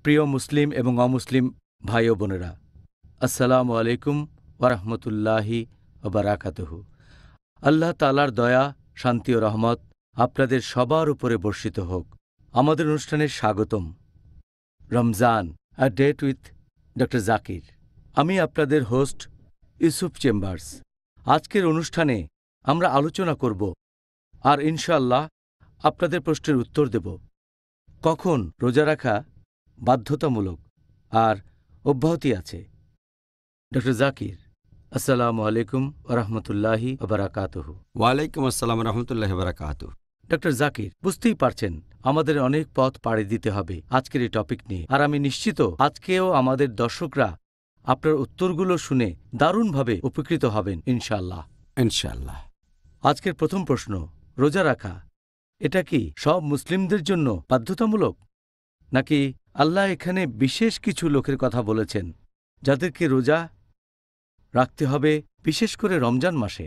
প্রিয় মুসলিম এবং অমুসলিম ভাই ও বোনেরা, আসসালামু আলাইকুম ওয়ারাহমতুল্লাহি ওবারাকাতুহু। আল্লাহ তাআলার দয়া, শান্তি ও রহমত আপনাদের সবার উপরে বর্ষিত হোক। আমাদের অনুষ্ঠানে স্বাগতম। Ramzan, a date with doctor Zakir. আমি আপনাদের হোস্ট ইউসুফ চেম্বার্স। আজকের অনুষ্ঠানে আমরা আলোচনা করব আর ইনশাআল্লাহ আপনাদের প্রশ্নের উত্তর দেব, কখন রোজা রাখা বাধ্যতামূলক আর অব্যাহতি আছে। ডক্টর জাকির, আসসালামু আলাইকুম ওরহমতুল্লাহি ওবারাকাতুহু। ওয়ালাইকুম আসসালাম রহমতুল্লাহ বারাকাতু। ডক্টর জাকির, বুঝতেই পারছেন আমাদের অনেক পথ পাড়ি দিতে হবে আজকের এই টপিক নিয়ে, আর আমি নিশ্চিত আজকেও আমাদের দর্শকরা আপনার উত্তরগুলো শুনে দারুণভাবে উপকৃত হবেন ইনশাআল্লাহ। ইনশাআল্লাহ। আজকের প্রথম প্রশ্ন, রোজা রাখা এটা কি সব মুসলিমদের জন্য বাধ্যতামূলক, নাকি আল্লাহ এখানে বিশেষ কিছু লোকের কথা বলেছেন যাদেরকে রোজা রাখতে হবে, বিশেষ করে রমজান মাসে?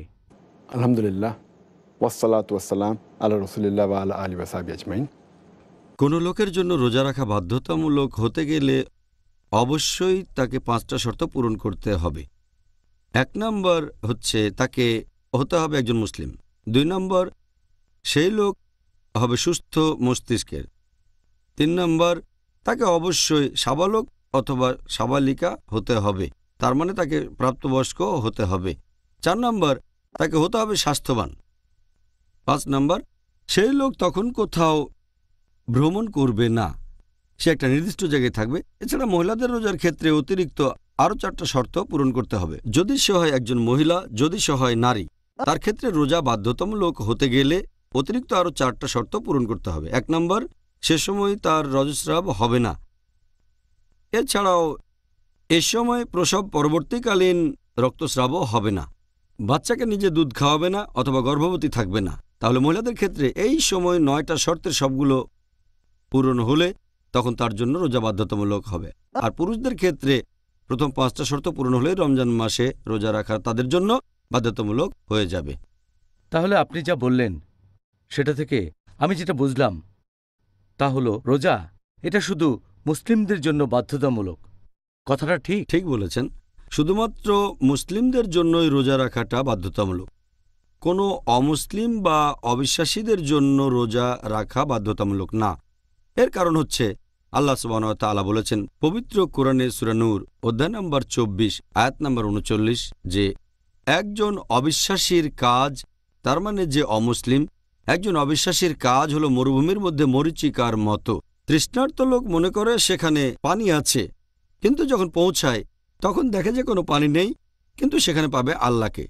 আলহামদুলিল্লাহ, ওয়াসসালাতু ওয়াসসালাম আলা রাসূলিল্লাহ ওয়া আলা আলিহি ওয়া সাহবিহি আজমাইন। কোনো লোকের জন্য রোজা রাখা বাধ্যতামূলক হতে গেলে অবশ্যই তাকে 5টা শর্ত পূরণ করতে হবে। 1 নম্বর হচ্ছে তাকে হতে হবে একজন মুসলিম। 2 নম্বর, সেই লোক হবে সুস্থ মস্তিষ্কের। 3 নম্বর, তাকে অবশ্যই সাবালক অথবা সাবালিকা হতে হবে, তার মানে তাকে প্রাপ্তবয়স্ক হতে হবে। 4 নম্বর, তাকে হতে হবে স্বাস্থ্যবান। 5 নম্বর, সেই লোক তখন কোথাও ভ্রমণ করবে না, সে একটা নির্দিষ্ট জায়গায় থাকবে। এছাড়া মহিলাদের রোজার ক্ষেত্রে অতিরিক্ত আরও 4টা শর্ত পূরণ করতে হবে। যদি সে হয় একজন মহিলা, যদি সে হয় নারী, তার ক্ষেত্রে রোজা বাধ্যতামূলক হতে গেলে অতিরিক্ত আরও 4টা শর্ত পূরণ করতে হবে। 1 নম্বর, সে সময় তার রজস্রাব হবে না। এছাড়াও এ সময় প্রসব পরবর্তীকালীন রক্তস্রাবও হবে না। বাচ্চাকে নিজে দুধ খাওয়াবে না অথবা গর্ভবতী থাকবে না। তাহলে মহিলাদের ক্ষেত্রে এই সময় 9টা শর্তের সবগুলো পূরণ হলে তখন তার জন্য রোজা বাধ্যতামূলক হবে। আর পুরুষদের ক্ষেত্রে প্রথম 5টা শর্ত পূরণ হলে রমজান মাসে রোজা রাখা তাদের জন্য বাধ্যতামূলক হয়ে যাবে। তাহলে আপনি যা বললেন সেটা থেকে আমি যেটা বুঝলাম তা হলো রোজা এটা শুধু মুসলিমদের জন্য বাধ্যতামূলক। কথাটা ঠিক? ঠিক বলেছেন, শুধুমাত্র মুসলিমদের জন্যই রোজা রাখাটা বাধ্যতামূলক। কোনো অমুসলিম বা অবিশ্বাসীদের জন্য রোজা রাখা বাধ্যতামূলক না। এর কারণ হচ্ছে আল্লাহ সুবহানাহু ওয়া তাআলা বলেছেন পবিত্র কোরআনে সূরা নূর অধ্যায় নম্বর 24 আয়াত নম্বর 39 যে একজন অবিশ্বাসীর কাজ, তার মানে যে অমুসলিম, একজন অবিশ্বাসীর কাজ হলো মরুভূমির মধ্যে মরীচিকার মতো। তৃষ্ণার্ত লোক মনে করে সেখানে পানি আছে, কিন্তু যখন পৌঁছায় তখন দেখে যে কোনো পানি নেই, কিন্তু সেখানে পাবে আল্লাহকে।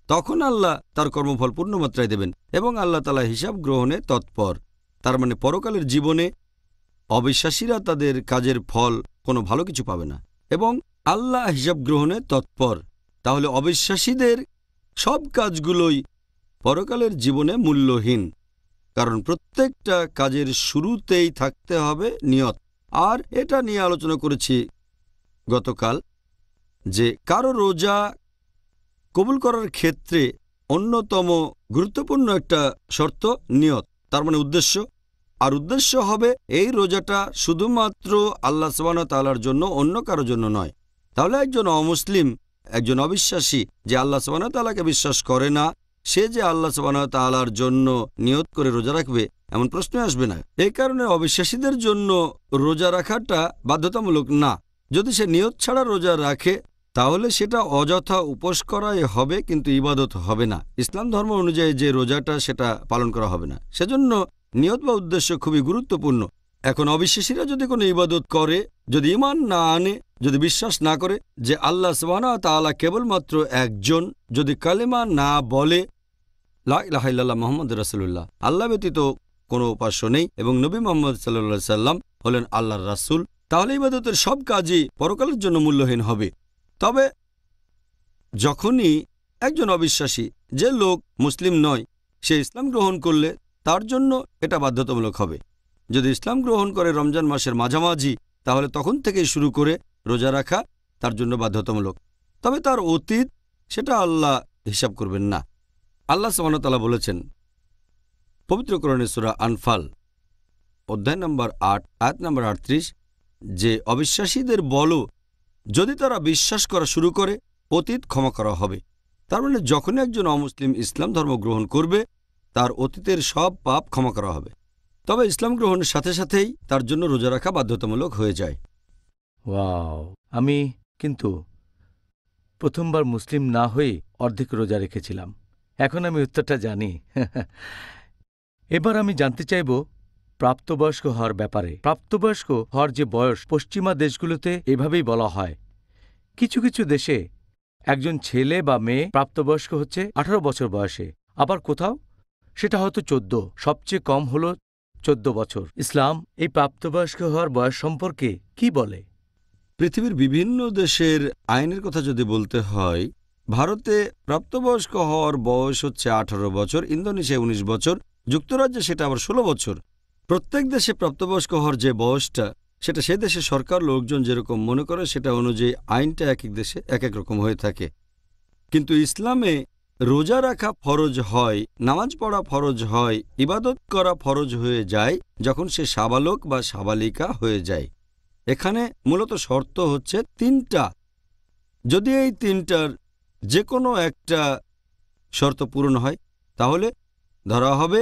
তখন আল্লাহ তার কর্মফল পূর্ণমাত্রায় দেবেন এবং আল্লাহ তাআলা হিসাব গ্রহণে তৎপর। তার মানে পরকালের জীবনে অবিশ্বাসীরা তাদের কাজের ফল কোনো ভালো কিছু পাবে না এবং আল্লাহ হিসাব গ্রহণে তৎপর। তাহলে অবিশ্বাসীদের সব কাজগুলোই পরকালের জীবনে মূল্যহীন, কারণ প্রত্যেকটা কাজের শুরুতেই থাকতে হবে নিয়ত। আর এটা নিয়ে আলোচনা করেছি গতকাল যে কারো রোজা কবুল করার ক্ষেত্রে অন্যতম গুরুত্বপূর্ণ একটা শর্ত নিয়ত, তার মানে উদ্দেশ্য। আর উদ্দেশ্য হবে এই রোজাটা শুধুমাত্র আল্লাহ সুবহানাহু ওয়া তাআলার জন্য, অন্য কারো জন্য নয়। তাহলে একজন অমুসলিম, একজন অবিশ্বাসী যে আল্লাহ সুবহানাহু ওয়া তাআলাকে বিশ্বাস করে না, সে যে আল্লাহ সুবহানাহু ওয়া তাআলার জন্য নিয়ত করে রোজা রাখবে এমন প্রশ্ন আসবে না। এই কারণে অবিশ্বাসীদের জন্য রোজা রাখাটা বাধ্যতামূলক না। যদি সে নিয়ত ছাড়া রোজা রাখে তাহলে সেটা অযথা উপোস করাই হবে, কিন্তু ইবাদত হবে না। ইসলাম ধর্ম অনুযায়ী যে রোজাটা সেটা পালন করা হবে না। সেজন্য নিয়ত বা উদ্দেশ্য খুবই গুরুত্বপূর্ণ। এখন অবিশ্বাসীরা যদি কোনো ইবাদত করে, যদি ঈমান না আনে, যদি বিশ্বাস না করে যে আল্লাহ সুবহানাহু ওয়া তাআলা কেবলমাত্র একজন, যদি কালেমা না বলে লা ইলাহা ইল্লাল্লাহ মুহাম্মাদুর রাসূলুল্লাহ, আল্লাহ ব্যতীত কোনো উপাস্য নেই এবং নবী মুহাম্মদ সাল্লাল্লাহু আলাইহি সাল্লাম হলেন আল্লাহর রাসূল, তাহলে ইবাদতের সব কাজই পরকালের জন্য মূল্যহীন হবে। তবে যখনই একজন অবিশ্বাসী, যে লোক মুসলিম নয়, সে ইসলাম গ্রহণ করলে তার জন্য এটা বাধ্যতামূলক হবে। যদি ইসলাম গ্রহণ করে রমজান মাসের মাঝামাঝি, তাহলে তখন থেকেই শুরু করে রোজা রাখা তার জন্য বাধ্যতামূলক। তবে তার অতীত সেটা আল্লাহ হিসাব করবেন না। আল্লাহ সুবহানাহু ওয়া তাআলা বলেছেন পবিত্র কোরআনে সূরা আনফাল অধ্যায় নম্বর 8 আয়াত নম্বর 38 যে অবিশ্বাসীদের বলো, যদি তারা বিশ্বাস করা শুরু করে অতীত ক্ষমা করা হবে। তার মানে যখনই একজন অমুসলিম ইসলাম ধর্ম গ্রহণ করবে তার অতীতের সব পাপ ক্ষমা করা হবে। তবে ইসলাম গ্রহণের সাথে সাথেই তার জন্য রোজা রাখা বাধ্যতামূলক হয়ে যায়। ওয়াও! আমি কিন্তু প্রথমবার মুসলিম না হয়ে অর্ধেক রোজা রেখেছিলাম। এখন আমি উত্তরটা জানি। এবার আমি জানতে চাইব প্রাপ্তবয়স্ক হওয়ার ব্যাপারে। প্রাপ্তবয়স্ক হওয়ার যে বয়স, পশ্চিমা দেশগুলোতে এভাবেই বলা হয়। কিছু কিছু দেশে একজন ছেলে বা মেয়ে প্রাপ্তবয়স্ক হচ্ছে 18 বছর বয়সে, আবার কোথাও সেটা হয়তো 14, সবচেয়ে কম হল 14 বছর। ইসলাম এই প্রাপ্তবয়স্ক হওয়ার বয়স সম্পর্কে কি বলে? পৃথিবীর বিভিন্ন দেশের আইনের কথা যদি বলতে হয়, ভারতে প্রাপ্তবয়স্ক হওয়ার বয়স হচ্ছে 18 বছর, ইন্দোনেশিয়ায় 19 বছর, যুক্তরাজ্যে সেটা আবার 16 বছর। প্রত্যেক দেশে প্রাপ্তবয়স্ক হওয়ার যে বয়সটা, সেটা সেই দেশের সরকার লোকজন যেরকম মনে করে সেটা অনুযায়ী আইনটা এক এক দেশে এক এক রকম হয়ে থাকে। কিন্তু ইসলামে রোজা রাখা ফরজ হয়, নামাজ পড়া ফরজ হয়, ইবাদত করা ফরজ হয়ে যায় যখন সে সাবালক বা সাবালিকা হয়ে যায়। এখানে মূলত শর্ত হচ্ছে 3টা। যদি এই 3টার যে কোনো একটা শর্ত পূরণ হয় তাহলে ধরা হবে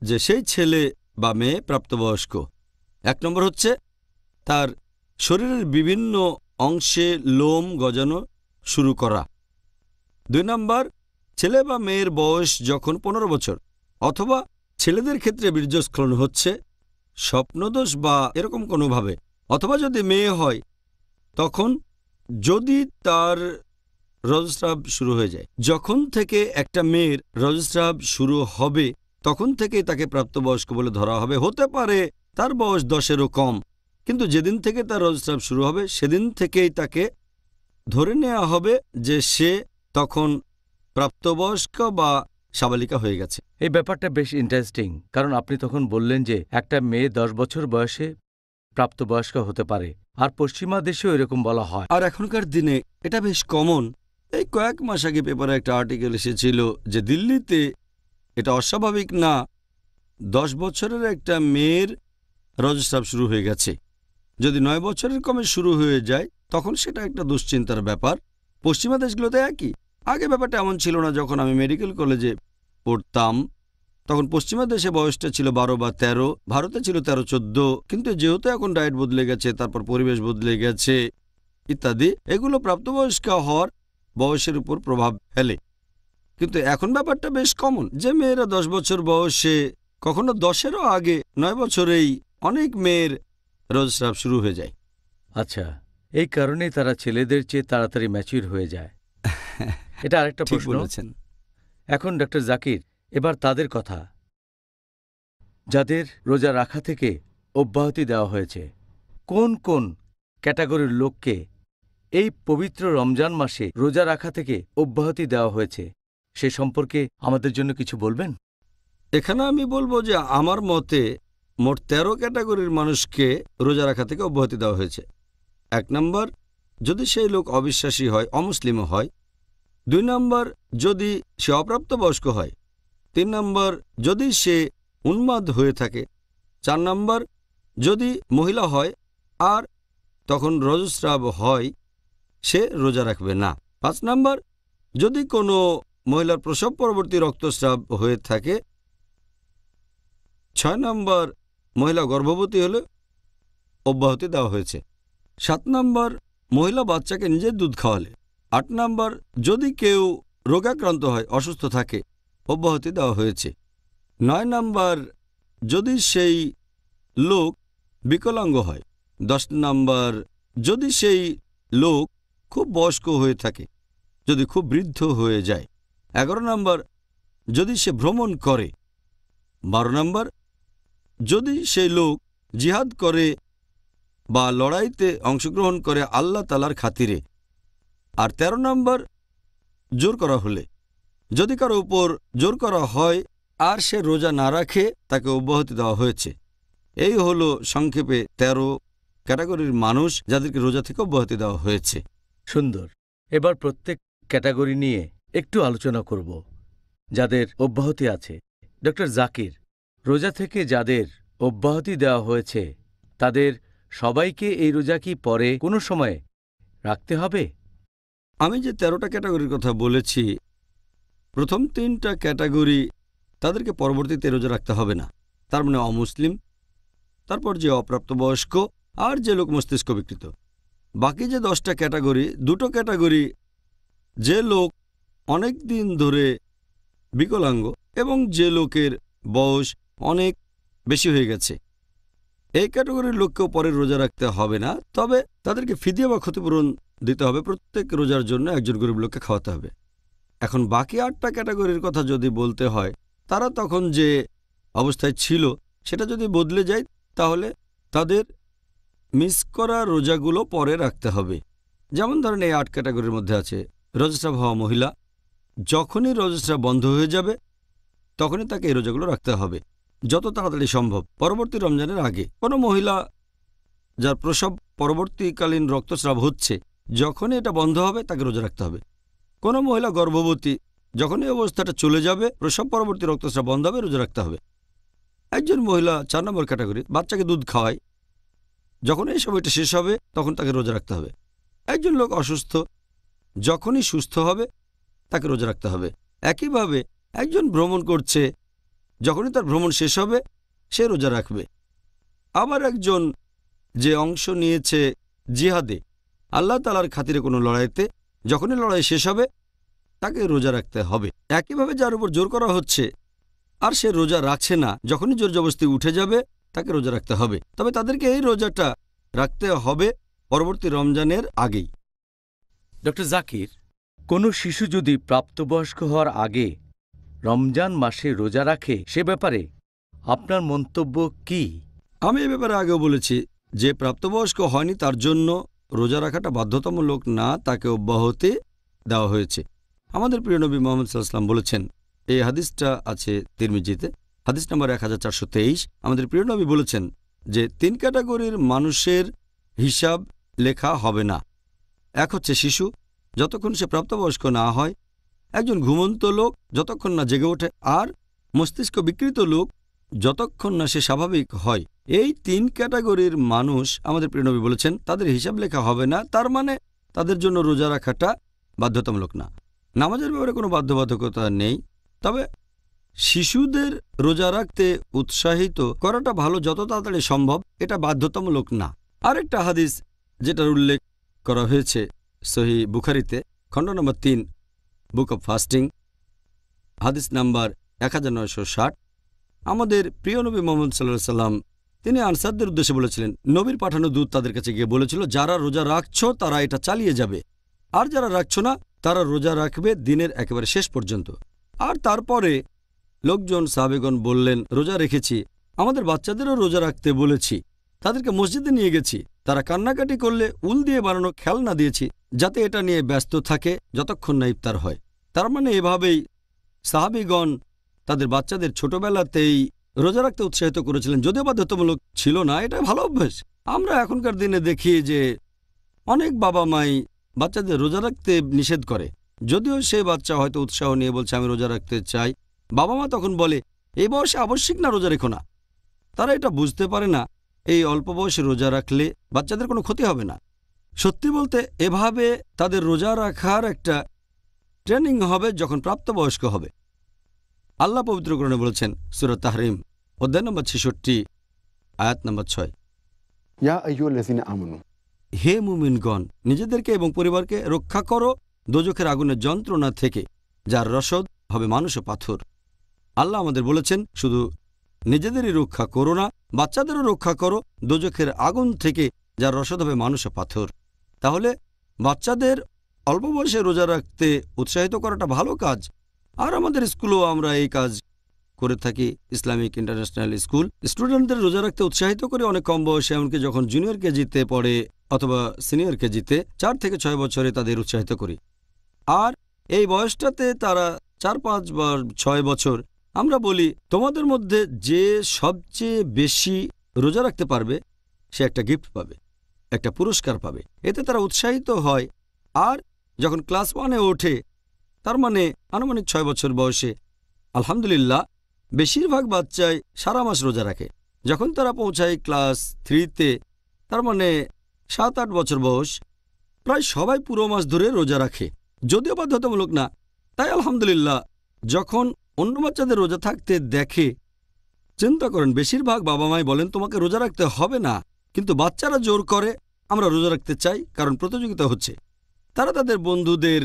যে সেই ছেলে বা মেয়ে প্রাপ্তবয়স্ক। 1 নম্বর হচ্ছে তার শরীরের বিভিন্ন অংশে লোম গজানো শুরু করা। 2 নম্বর, ছেলে বা মেয়ের বয়স যখন 15 বছর, অথবা ছেলেদের ক্ষেত্রে বীর্যস্খলন হচ্ছে স্বপ্নদোষ বা এরকম কোনোভাবে, অথবা যদি মেয়ে হয় তখন যদি তার রজস্রাব শুরু হয়ে যায়। যখন থেকে একটা মেয়ের রজস্রাব শুরু হবে তখন থেকেই তাকে প্রাপ্তবয়স্ক বলে ধরা হবে। হতে পারে তার বয়স 10-এরও কম, কিন্তু যেদিন থেকে তার রজস্রাব শুরু হবে সেদিন থেকেই তাকে ধরে নেওয়া হবে যে সে তখন প্রাপ্তবয়স্ক বা সাবালিকা হয়ে গেছে। এই ব্যাপারটা বেশ ইন্টারেস্টিং, কারণ আপনি তখন বললেন যে একটা মেয়ে 10 বছর বয়সে প্রাপ্তবয়স্ক হতে পারে, আর পশ্চিমা দেশেও এরকম বলা হয়। আর এখনকার দিনে এটা বেশ কমন। এই কয়েক মাস আগে পেপারে একটা আর্টিকেল এসেছিল যে দিল্লিতে এটা অস্বাভাবিক না, 10 বছরের একটা মেয়ের রজস্রাব শুরু হয়ে গেছে। যদি 9 বছরের কমে শুরু হয়ে যায় তখন সেটা একটা দুশ্চিন্তার ব্যাপার। পশ্চিমা দেশগুলোতে একই। আগে ব্যাপারটা এমন ছিল না। যখন আমি মেডিকেল কলেজে পড়তাম তখন পশ্চিমা দেশে বয়সটা ছিল 12 বা 13, ভারতে ছিল 13-14। কিন্তু যেহেতু এখন ডায়েট বদলে গেছে, তারপর পরিবেশ বদলে গেছে ইত্যাদি, এগুলো প্রাপ্তবয়স্ক হওয়ার বয়সের উপর প্রভাব ফেলে। কিন্তু এখন ব্যাপারটা বেশ কমন যে মেয়েরা 10 বছর বয়সে, কখনো 10-এরও আগে, 9 বছরেই অনেক মেয়ের রজস্রাব শুরু হয়ে যায়। আচ্ছা, এই কারণেই তারা ছেলেদের চেয়ে তাড়াতাড়ি ম্যাচিউর হয়ে যায়। এটা আরেকটা ঠিক প্রশ্ন। বলেছেন। এখন ডক্টর জাকির, এবার তাদের কথা যাদের রোজা রাখা থেকে অব্যাহতি দেওয়া হয়েছে। কোন কোন ক্যাটাগরির লোককে এই পবিত্র রমজান মাসে রোজা রাখা থেকে অব্যাহতি দেওয়া হয়েছে সে সম্পর্কে আমাদের জন্য কিছু বলবেন? এখানে আমি বলবো যে আমার মতে মোট 13 ক্যাটাগরির মানুষকে রোজা রাখা থেকে অব্যাহতি দেওয়া হয়েছে। 1 নম্বর, যদি সেই লোক অবিশ্বাসী হয়, অমুসলিমও হয়। 2 নম্বর, যদি সে অপ্রাপ্তবয়স্ক হয়। 3 নম্বর, যদি সে উন্মাদ হয়ে থাকে। 4 নম্বর, যদি মহিলা হয় আর তখন রজস্রাব হয়, সে রোজা রাখবে না। 5 নম্বর, যদি কোনো মহিলার প্রসব পরবর্তী রক্তস্রাব হয়ে থাকে। 6 নম্বর, মহিলা গর্ভবতী হলে অব্যাহতি দেওয়া হয়েছে। 7 নম্বর, মহিলা বাচ্চাকে নিজের দুধ খাওয়ালে। 8 নম্বর, যদি কেউ রোগাক্রান্ত হয়, অসুস্থ থাকে, অব্যাহতি দেওয়া হয়েছে। 9 নম্বর, যদি সেই লোক বিকলাঙ্গ হয়। 10 নম্বর, যদি সেই লোক খুব বয়স্ক হয়ে থাকে, যদি খুব বৃদ্ধ হয়ে যায়। 11 নম্বর, যদি সে ভ্রমণ করে। 12 নম্বর, যদি সেই লোক জিহাদ করে বা লড়াইতে অংশগ্রহণ করে আল্লাহ তাআলার খাতিরে। আর 13 নম্বর, জোর করা হলে। যদি কারো উপর জোর করা হয় আর সে রোজা না রাখে, তাকে অব্যাহতি দেওয়া হয়েছে। এই হলো সংক্ষেপে 13 ক্যাটাগরির মানুষ যাদেরকে রোজা থেকে অব্যাহতি দেওয়া হয়েছে। সুন্দর। এবার প্রত্যেক ক্যাটাগরি নিয়ে একটু আলোচনা করব যাদের অব্যাহতি আছে। ডক্টর জাকির, রোজা থেকে যাদের অব্যাহতি দেওয়া হয়েছে তাদের সবাইকে এই রোজা কি পরে কোনো সময়ে রাখতে হবে? আমি যে 13টা ক্যাটাগরির কথা বলেছি, প্রথম 3টা ক্যাটাগরি তাদেরকে পরবর্তীতে রোজা রাখতে হবে না। তার মানে অমুসলিম, তারপর যে অপ্রাপ্তবয়স্ক, আর যে লোক মস্তিষ্ক বিকৃত। বাকি যে 10টা ক্যাটাগরি, 2টো ক্যাটাগরি, যে লোক অনেক দিন ধরে বিকলাঙ্গ এবং যে লোকের বয়স অনেক বেশি হয়ে গেছে, এই ক্যাটাগরির লোককেও পরে রোজা রাখতে হবে না। তবে তাদেরকে ফিদিয়া বা ক্ষতিপূরণ দিতে হবে, প্রত্যেক রোজার জন্য একজন গরিব লোককে খাওয়াতে হবে। এখন বাকি 8টা ক্যাটাগরির কথা যদি বলতে হয়, তারা তখন যে অবস্থায় ছিল সেটা যদি বদলে যায়, তাহলে তাদের মিস করা রোজাগুলো পরে রাখতে হবে। যেমন ধরেন এই 8 ক্যাটাগরির মধ্যে আছে রজস্রাব হওয়া মহিলা। যখনই রজস্রাব বন্ধ হয়ে যাবে তখনই তাকে এই রোজাগুলো রাখতে হবে, যত তাড়াতাড়ি সম্ভব, পরবর্তী রমজানের আগে। কোনো মহিলা যার প্রসব পরবর্তীকালীন রক্তস্রাব হচ্ছে, যখনই এটা বন্ধ হবে তাকে রোজা রাখতে হবে। কোনো মহিলা গর্ভবতী, যখনই অবস্থাটা চলে যাবে, প্রসব পরবর্তী রক্তস্রাব বন্ধ হবে, রোজা রাখতে হবে। একজন মহিলা 4 নম্বর ক্যাটাগরি, বাচ্চাকে দুধ খাওয়ায়, যখন এই সময়টা শেষ হবে তখন তাকে রোজা রাখতে হবে। একজন লোক অসুস্থ, যখনই সুস্থ হবে তাকে রোজা রাখতে হবে। একইভাবে একজন ভ্রমণ করছে, যখনই তার ভ্রমণ শেষ হবে সে রোজা রাখবে। আবার একজন যে অংশ নিয়েছে জিহাদে, আল্লাহ তাআলার খাতিরে কোনো লড়াইতে, যখনই লড়াই শেষ হবে তাকে রোজা রাখতে হবে। একইভাবে যার উপর জোর করা হচ্ছে আর সে রোজা রাখছে না, যখনই জোর জবরদস্তি উঠে যাবে তাকে রোজা রাখতে হবে। তবে তাদেরকে এই রোজাটা রাখতে হবে পরবর্তী রমজানের আগেই। ডক্টর জাকির, কোনো শিশু যদি প্রাপ্তবয়স্ক হওয়ার আগে রমজান মাসে রোজা রাখে, সে ব্যাপারে আপনার মন্তব্য কি? আমি এ ব্যাপারে আগেও বলেছি যে প্রাপ্তবয়স্ক হয়নি তার জন্য রোজা রাখাটা বাধ্যতামূলক না, তাকে অব্যাহতি দেওয়া হয়েছে। আমাদের প্রিয় নবী মুহাম্মদ সাল্লাল্লাহু আলাইহি ওয়াসাল্লাম বলেছেন, এই হাদিসটা আছে তিরমিজিতে, হাদিস নম্বর 1423। আমাদের প্রিয় নবী বলেছেন যে 3 ক্যাটাগরির মানুষের হিসাব লেখা হবে না। এক হচ্ছে শিশু, যতক্ষণ সে প্রাপ্তবয়স্ক না হয়, একজন ঘুমন্ত লোক যতক্ষণ না জেগে ওঠে, আর মস্তিষ্ক বিকৃত লোক যতক্ষণ না সে স্বাভাবিক হয়। এই 3 ক্যাটাগরির মানুষ আমাদের প্রিয় নবী বলেছেন তাদের হিসাব লেখা হবে না। তার মানে তাদের জন্য রোজা রাখাটা বাধ্যতামূলক না। নামাজের ব্যাপারে কোনো বাধ্যবাধকতা নেই, তবে শিশুদের রোজা রাখতে উৎসাহিত করাটা ভালো, যত তাড়াতাড়ি সম্ভব, এটা বাধ্যতামূলক না। আরেকটা হাদিস যেটার উল্লেখ করা হয়েছে সহিহ বুখারীতে, খণ্ড নম্বর 3, বুক অব ফাস্টিং, হাদিস নাম্বার 1960। আমাদের প্রিয় নবী মুহাম্মদ সাল্লাল্লাহু আলাইহি ওয়াসাল্লাম তিনি আনসারদের উদ্দেশ্যে বলেছিলেন, নবীর পাঠানো দূত তাদের কাছে গিয়ে বলেছিল, যারা রোজা রাখছো তারা এটা চালিয়ে যাবে, আর যারা রাখছো না তারা রোজা রাখবে দিনের একেবারে শেষ পর্যন্ত। আর তারপরে লোকজন সাহাবেগণ বললেন, রোজা রেখেছি, আমাদের বাচ্চাদেরও রোজা রাখতে বলেছি, তাদেরকে মসজিদে নিয়ে গেছি, তারা কান্নাকাটি করলে উল দিয়ে বানানো খেলনা দিয়েছি, যাতে এটা নিয়ে ব্যস্ত থাকে যতক্ষণ না ইফতার হয়। তার মানে এভাবেই সাহাবীগণ তাদের বাচ্চাদের ছোটবেলাতেই রোজা রাখতে উৎসাহিত করেছিলেন, যদিও বাধ্যতামূলক ছিল না। এটা ভালো অভ্যাস। আমরা এখনকার দিনে দেখি যে অনেক বাবা মাই বাচ্চাদের রোজা রাখতে নিষেধ করে, যদিও সে বাচ্চা হয়তো উৎসাহ নিয়ে বলছে আমি রোজা রাখতে চাই। বাবা মা তখন বলে, এই বয়সে আবশ্যিক না, রোজা রেখো না। তারা এটা বুঝতে পারে না এই অল্প বয়সে রোজা রাখলে বাচ্চাদের কোনো ক্ষতি হবে না। সত্যি বলতে এভাবে তাদের রোজা রাখার একটা ট্রেনিং হবে যখন প্রাপ্তবয়স্ক হবে। আল্লাহ পবিত্র কোরআনে বলেছেন, সূরা তাহরিম অধ্যায় নম্বর 66, আয়াত নম্বর 6, ইয়া আইয়ুহাল্লাযীনা আমানু, হে মুমিনগণ, নিজেদেরকে এবং পরিবারকে রক্ষা করো দোজখের আগুনের যন্ত্রণা থেকে, যার রসদ হবে মানুষ ও পাথর। আল্লাহ আমাদের বলেছেন শুধু নিজেদেরই রক্ষা করো না, বাচ্চাদেরও রক্ষা করো দোজখের আগুন থেকে, যার রসদ হবে মানুষ ও পাথর। তাহলে বাচ্চাদের অল্প বয়সে রোজা রাখতে উৎসাহিত করাটা ভালো কাজ। আর আমাদের স্কুলেও আমরা এই কাজ করে থাকি। ইসলামিক ইন্টারন্যাশনাল স্কুল স্টুডেন্টদের রোজা রাখতে উৎসাহিত করে অনেক কম বয়সে, এমনকি যখন জুনিয়র কেজিতে পড়ে অথবা সিনিয়র কেজিতে 4 থেকে 6 বছরে তাদের উৎসাহিত করি। আর এই বয়সটাতে তারা 4-5 বা 6 বছর, আমরা বলি তোমাদের মধ্যে যে সবচেয়ে বেশি রোজা রাখতে পারবে সে একটা গিফট পাবে, একটা পুরস্কার পাবে। এতে তারা উৎসাহিত হয়। আর যখন ক্লাস 1-এ ওঠে, তার মানে আনুমানিক 6 বছর বয়সে, আলহামদুলিল্লাহ বেশিরভাগ বাচ্চাই সারা মাস রোজা রাখে। যখন তারা পৌঁছায় ক্লাস 3-তে, তার মানে 7-8 বছর বয়স, প্রায় সবাই পুরো মাস ধরে রোজা রাখে, যদিও বাধ্যতামূলক না। তাই আলহামদুলিল্লাহ, যখন অন্য বাচ্চাদের রোজা থাকতে দেখে, চিন্তা করেন বেশিরভাগ বাবা মাই বলেন তোমাকে রোজা রাখতে হবে না, কিন্তু বাচ্চারা জোর করে আমরা রোজা রাখতে চাই, কারণ প্রতিযোগিতা হচ্ছে। তারা তাদের বন্ধুদের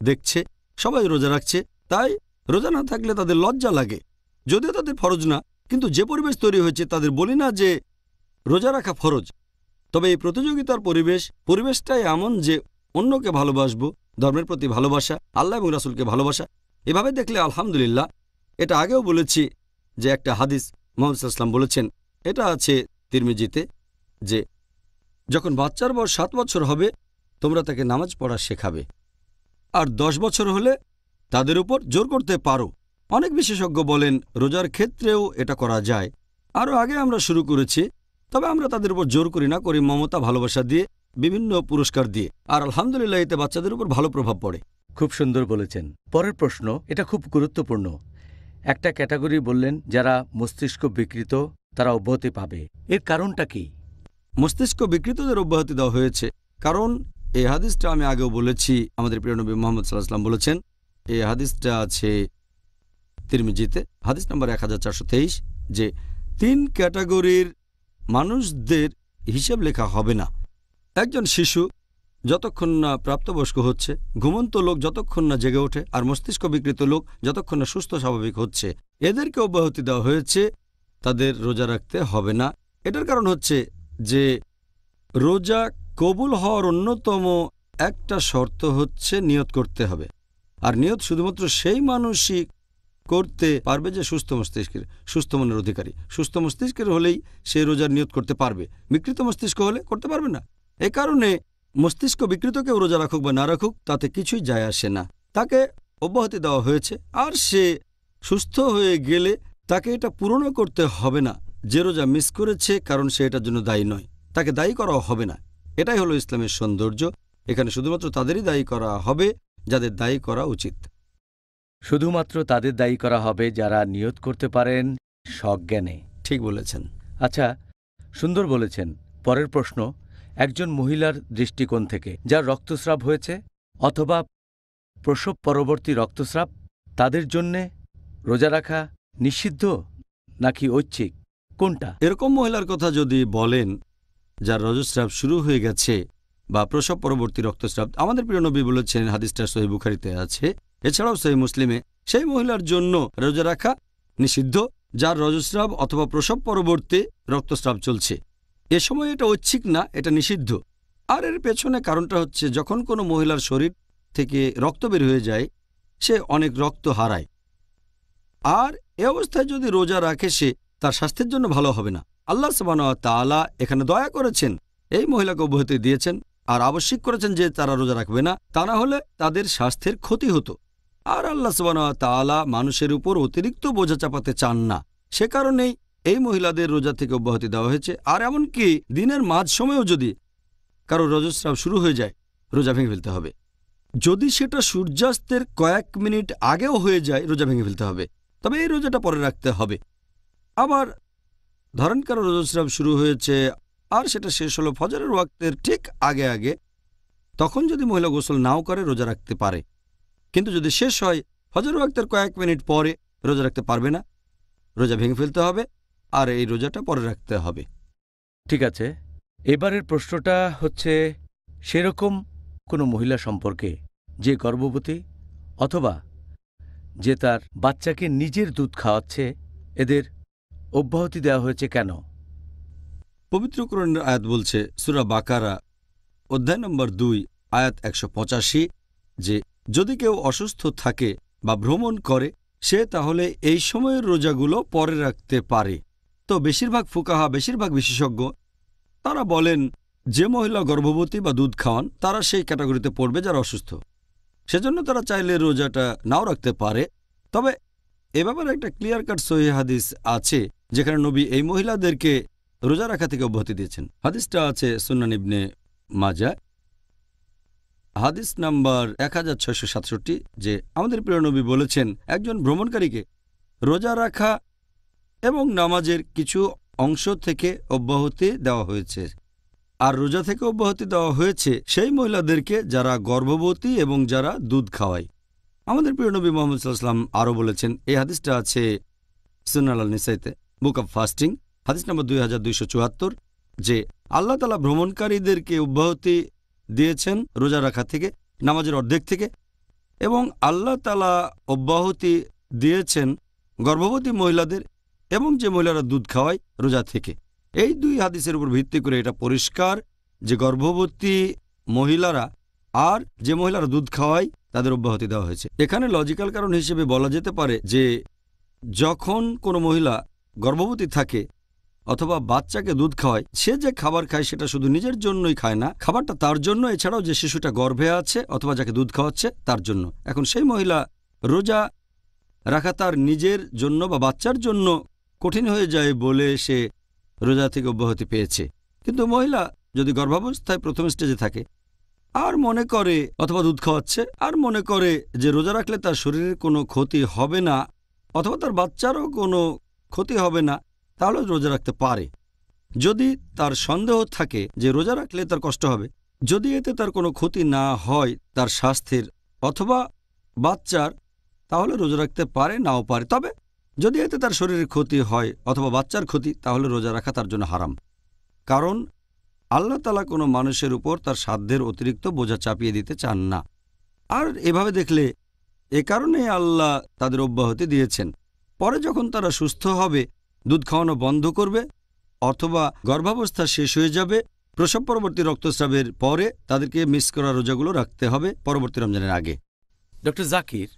দেখছে সবাই রোজা রাখছে, তাই রোজা না থাকলে তাদের লজ্জা লাগে, যদিও তাদের ফরজ না। কিন্তু যে পরিবেশ তৈরি হয়েছে, তাদের বলি না যে রোজা রাখা ফরজ, তবে এই প্রতিযোগিতার পরিবেশটাই এমন যে অন্যকে ভালোবাসবো, ধর্মের প্রতি ভালোবাসা, আল্লাহ এবং রাসূলকে ভালোবাসা, এভাবে দেখলে আলহামদুলিল্লাহ। এটা আগেও বলেছি যে একটা হাদিস মুহাম্মদ সাল্লাল্লাহু আলাইহি ওয়াসাল্লাম বলেছেন, এটা আছে তিরমিজিতে, যে যখন বাচ্চার বয়স 7 বছর হবে তোমরা তাকে নামাজ পড়া শেখাবে, আর 10 বছর হলে তাদের উপর জোর করতে পারো। অনেক বিশেষজ্ঞ বলেন রোজার ক্ষেত্রেও এটা করা যায়। আরও আগে আমরা শুরু করেছি, তবে আমরা তাদের উপর জোর করি না, করি মমতা ভালোবাসা দিয়ে, বিভিন্ন পুরস্কার দিয়ে, আর আলহামদুলিল্লাহ এতে বাচ্চাদের উপর ভালো প্রভাব পড়ে। খুব সুন্দর বলেছেন। পরের প্রশ্ন, এটা খুব গুরুত্বপূর্ণ। একটা ক্যাটাগরি বললেন যারা মস্তিষ্ক বিকৃত, তারা অব্যাহতি পাবে, এর কারণটা কি? মস্তিষ্ক বিকৃতদের অব্যাহতি দেওয়া হয়েছে কারণ এই হাদিসটা আমি আগেও বলেছি, আমাদের প্রিয় নবী মুহাম্মদ সাল্লাল্লাহু আলাইহি ওয়াসাল্লাম বলেছেন, এই হাদিসটা আছে তিরমিজিতে, হাদিস নম্বর 1423, যে 3 ক্যাটাগরির মানুষদের হিসেব লেখা হবে না। একজন শিশু যতক্ষণ না প্রাপ্তবয়স্ক হচ্ছে, ঘুমন্ত লোক যতক্ষণ না জেগে ওঠে, আর মস্তিষ্ক বিকৃত লোক যতক্ষণ না সুস্থ স্বাভাবিক হচ্ছে, এদেরকে অব্যাহতি দেওয়া হয়েছে, তাদের রোজা রাখতে হবে না। এটার কারণ হচ্ছে যে রোজা কবুল হওয়ার অন্যতম একটা শর্ত হচ্ছে নিয়ত করতে হবে, আর নিয়ত শুধুমাত্র সেই মানুষই করতে পারবে যে সুস্থ মস্তিষ্কের, সুস্থ মনের অধিকারী। সুস্থ মস্তিষ্কের হলেই সে রোজার নিয়ত করতে পারবে, বিকৃত মস্তিষ্ক হলে করতে পারবে না। এ কারণে মস্তিষ্ক বিকৃত কেউ রোজা রাখুক বা না রাখুক তাতে কিছুই যায় আসে না, তাকে অব্যাহতি দেওয়া হয়েছে। আর সে সুস্থ হয়ে গেলে তাকে এটা পূরণও করতে হবে না যে রোজা মিস করেছে, কারণ সে এটার জন্য দায়ী নয়, তাকে দায়ী করা হবে না। এটাই হলো ইসলামের সৌন্দর্য। এখানে শুধুমাত্র তাদেরই দায়ী করা হবে যাদের দায়ী করা উচিত। শুধুমাত্র তাদের দায়ী করা হবে যারা নিয়ত করতে পারেন সজ্ঞানে। ঠিক বলেছেন। আচ্ছা, সুন্দর বলেছেন। পরের প্রশ্ন, একজন মহিলার দৃষ্টিকোণ থেকে যার রক্তস্রাব হয়েছে অথবা প্রসব পরবর্তী রক্তস্রাব, তাদের জন্যে রোজা রাখা নিষিদ্ধ নাকি ঐচ্ছিক, কোনটা? এরকম মহিলার কথা যদি বলেন যার রজস্রাব শুরু হয়ে গেছে বা প্রসব পরবর্তী রক্তস্রাব, আমাদের প্রিয় নবী বলেছেন, হাদিসটা সহিহ বুখারীতে আছে, এছাড়াও সহিহ মুসলিমে, সেই মহিলার জন্য রোজা রাখা নিষিদ্ধ যার রজস্রাব অথবা প্রসব পরবর্তী রক্তস্রাব চলছে। এ সময় এটা ঐচ্ছিক না, এটা নিষিদ্ধ। আর এর পেছনে কারণটা হচ্ছে যখন কোনো মহিলার শরীর থেকে রক্ত বের হয়ে যায়, সে অনেক রক্ত হারায়, আর এ অবস্থায় যদি রোজা রাখে সে তার স্বাস্থ্যের জন্য ভালো হবে না। আল্লাহ সুবহানাহু ওয়া তাআলা এখানে দয়া করেছেন, এই মহিলাকে অব্যাহতি দিয়েছেন, আর আবশ্যিক করেছেন যে তারা রোজা রাখবে না, তা না হলে তাদের স্বাস্থ্যের ক্ষতি হতো। আর আল্লাহ সুবহানাহু ওয়া তাআলা মানুষের উপর অতিরিক্ত বোঝা চাপাতে চান না, সে কারণেই এই মহিলাদের রোজা থেকে অব্যাহতি দেওয়া হয়েছে। আর এমনকি দিনের মাঝ সময়েও যদি কারো রজস্রাব শুরু হয়ে যায়, রোজা ভেঙে ফেলতে হবে। যদি সেটা সূর্যাস্তের কয়েক মিনিট আগেও হয়ে যায়, রোজা ভেঙে ফেলতে হবে, তবে এই রোজাটা পরে রাখতে হবে। আবার ধরেন কারো রজস্রাব শুরু হয়েছে আর সেটা শেষ হলো ফজরের ওয়াক্তের ঠিক আগে আগে, তখন যদি মহিলা গোসল নাও করে রোজা রাখতে পারে, কিন্তু যদি শেষ হয় ফজরের ওয়াক্তের কয়েক মিনিট পরে, রোজা রাখতে পারবে না, রোজা ভেঙে ফেলতে হবে, আর এই রোজাটা পরে রাখতে হবে। ঠিক আছে, এবারের প্রশ্নটা হচ্ছে সেরকম কোনো মহিলা সম্পর্কে যে গর্ভবতী অথবা যে তার বাচ্চাকে নিজের দুধ খাওয়াচ্ছে, এদের অব্যাহতি দেওয়া হয়েছে কেন? পবিত্র কোরআনের আয়াত বলছে, সূরা বাকারা অধ্যায় নম্বর 2 আয়াত 185, যে যদি কেউ অসুস্থ থাকে বা ভ্রমণ করে সে তাহলে এই সময়ের রোজাগুলো পরে রাখতে পারে। তো বেশিরভাগ ফুকাহা, বেশিরভাগ বিশেষজ্ঞ তারা বলেন যে মহিলা গর্ভবতী বা দুধ খাওয়ান তারা সেই ক্যাটাগরিতে পড়বে যারা অসুস্থ, সেজন্য তারা চাইলে রোজাটা নাও রাখতে পারে। তবে এ ব্যাপারে একটা ক্লিয়ার কাট সহিহ হাদিস আছে যেখানে নবী এই মহিলাদেরকে রোজা রাখা থেকে অব্যাহতি দিয়েছেন। হাদিসটা আছে সুনান ইবনে মাজাহ, হাদিস নাম্বার 1667, যে আমাদের প্রিয় নবী বলেছেন একজন ভ্রমণকারীকে রোজা রাখা এবং নামাজের কিছু অংশ থেকে অব্যাহতি দেওয়া হয়েছে। আর রোজা থেকে অব্যাহতি দেওয়া হয়েছে সেই মহিলাদেরকে যারা গর্ভবতী এবং যারা দুধ খাওয়ায়। আমাদের প্রিয় নবী মুহাম্মদ সাল্লাল্লাহু আলাইহি ওয়াসাল্লাম আরও বলেছেন, এই হাদিসটা আছে সুনান আল নিসাইতে, বুক অব ফাস্টিং, হাদিস নম্বর 2274, যে আল্লাহ তাআলা ভ্রমণকারীদেরকে অব্যাহতি দিয়েছেন রোজা রাখা থেকে, নামাজের অর্ধেক থেকে, এবং আল্লাহ তাআলা অব্যাহতি দিয়েছেন গর্ভবতী মহিলাদের এবং যে মহিলারা দুধ খাওয়ায় রোজা থেকে। এই দুই হাদিসের উপর ভিত্তি করে এটা পরিষ্কার যে গর্ভবতী মহিলারা আর যে মহিলারা দুধ খাওয়ায় তাদের অব্যাহতি দেওয়া হয়েছে। এখানে লজিক্যাল কারণ হিসেবে বলা যেতে পারে যে যখন কোনো মহিলা গর্ভবতী থাকে অথবা বাচ্চাকে দুধ খাওয়ায়, সে যে খাবার খায় সেটা শুধু নিজের জন্যই খায় না, খাবারটা তার জন্য, এছাড়াও যে শিশুটা গর্ভে আছে অথবা যাকে দুধ খাওয়াচ্ছে তার জন্য। এখন সেই মহিলা রোজা রাখা তার নিজের জন্য বা বাচ্চার জন্য কঠিন হয়ে যায় বলে সে রোজা থেকে অব্যাহতি পেয়েছে। কিন্তু মহিলা যদি গর্ভাবস্থায় প্রথম স্টেজে থাকে আর মনে করে, অথবা দুধ খাওয়াচ্ছে আর মনে করে যে রোজা রাখলে তার শরীরের কোনো ক্ষতি হবে না অথবা তার বাচ্চারও কোনো ক্ষতি হবে না, তাহলে রোজা রাখতে পারে। যদি তার সন্দেহ থাকে যে রোজা রাখলে তার কষ্ট হবে, যদি এতে তার কোনো ক্ষতি না হয় তার স্বাস্থ্যের অথবা বাচ্চার, তাহলে রোজা রাখতে পারে, নাও পারে। তবে যদি এতে তার শরীরের ক্ষতি হয় অথবা বাচ্চার ক্ষতি, তাহলে রোজা রাখা তার জন্য হারাম। কারণ আল্লাহ তাআলা কোনো মানুষের উপর তার সাধ্যের অতিরিক্ত বোঝা চাপিয়ে দিতে চান না। আর এভাবে দেখলে এ কারণে আল্লাহ তাদের অব্যাহতি দিয়েছেন। পরে যখন তারা সুস্থ হবে, দুধ খাওয়ানো বন্ধ করবে অথবা গর্ভাবস্থা শেষ হয়ে যাবে, প্রসব পরবর্তী রক্তস্রাবের পরে তাদেরকে মিস করা রোজাগুলো রাখতে হবে পরবর্তী রমজানের আগে। ডক্টর জাকির,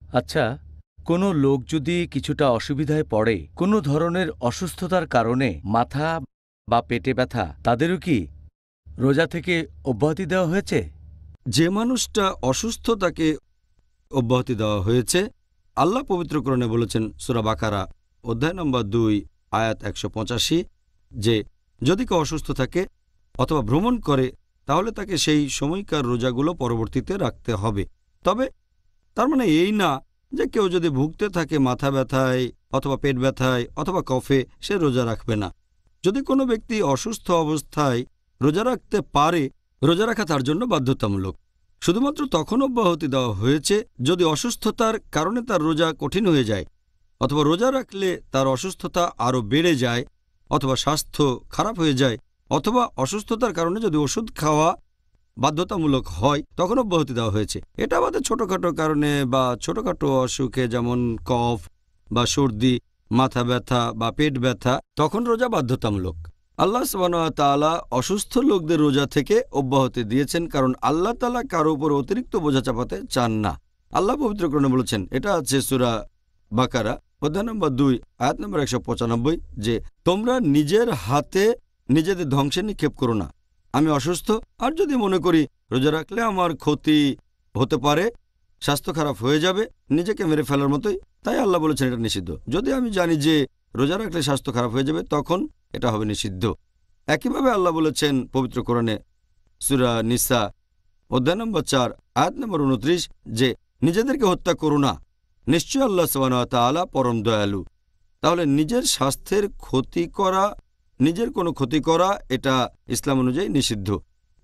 আচ্ছা, কোনো লোক যদি কিছুটা অসুবিধায় পড়ে, কোনো ধরনের অসুস্থতার কারণে মাথা বা পেটে ব্যথা, তাদেরও কি রোজা থেকে অব্যাহতি দেওয়া হয়েছে? যে মানুষটা অসুস্থ তাকে অব্যাহতি দেওয়া হয়েছে। আল্লাহ পবিত্র কোরআনে বলেছেন সূরা বাকারা অধ্যায় নম্বর 2 আয়াত 185, যে যদি কেউ অসুস্থ থাকে অথবা ভ্রমণ করে তাহলে তাকে সেই সময়কার রোজাগুলো পরবর্তীতে রাখতে হবে। তবে তার মানে এই না যে কেউ যদি ভুগতে থাকে মাথা ব্যথায় অথবা পেট ব্যথায় অথবা কফে, সে রোজা রাখবে না। যদি কোনো ব্যক্তি অসুস্থ অবস্থায় রোজা রাখতে পারে, রোজা রাখা তার জন্য বাধ্যতামূলক। শুধুমাত্র তখন অব্যাহতি দেওয়া হয়েছে যদি অসুস্থতার কারণে তার রোজা কঠিন হয়ে যায়, অথবা রোজা রাখলে তার অসুস্থতা আরও বেড়ে যায়, অথবা স্বাস্থ্য খারাপ হয়ে যায়, অথবা অসুস্থতার কারণে যদি ওষুধ খাওয়া বাধ্যতামূলক হয়, তখন অব্যাহতি দেওয়া হয়েছে। এটা আমাদের ছোটোখাটো কারণে বা ছোটোখাটো অসুখে, যেমন কফ বা সর্দি, মাথা ব্যথা বা পেট ব্যথা, তখন রোজা বাধ্যতামূলক। আল্লাহ সুবহানাহু ওয়া তাআলা অসুস্থ লোকদের রোজা থেকে অব্যাহতি দিয়েছেন, কারণ আল্লাহ তাআলা কারো উপর অতিরিক্ত বোঝা চাপাতে চান না। আল্লাহ পবিত্র কোরআনে বলেছেন, এটা আছে সূরা বাকারা অধ্যায় নম্বর 2 আয়াত নম্বর 195, যে তোমরা নিজের হাতে নিজেদের ধ্বংসে নিক্ষেপ করো না। আমি অসুস্থ আর যদি মনে করি রোজা রাখলে আমার ক্ষতি হতে পারে, স্বাস্থ্য খারাপ হয়ে যাবে, নিজেকে মেরে ফেলার মতোই, তাই আল্লাহ বলেছেন এটা নিষিদ্ধ। যদি আমি জানি যে রোজা রাখলে স্বাস্থ্য খারাপ হয়ে যাবে, তখন এটা হবে নিষিদ্ধ। একইভাবে আল্লাহ বলেছেন পবিত্র কোরআনে সূরা নিসা অধ্যায় নম্বর 4 আয়াত নম্বর 29, যে নিজেদেরকে হত্যা করো না, নিশ্চয় আল্লাহ সুবহানাহু ওয়া তাআলা পরম দয়ালু। তাহলে নিজের স্বাস্থ্যের ক্ষতি করা, নিজের কোনো ক্ষতি করা, এটা ইসলাম অনুযায়ী নিষিদ্ধ।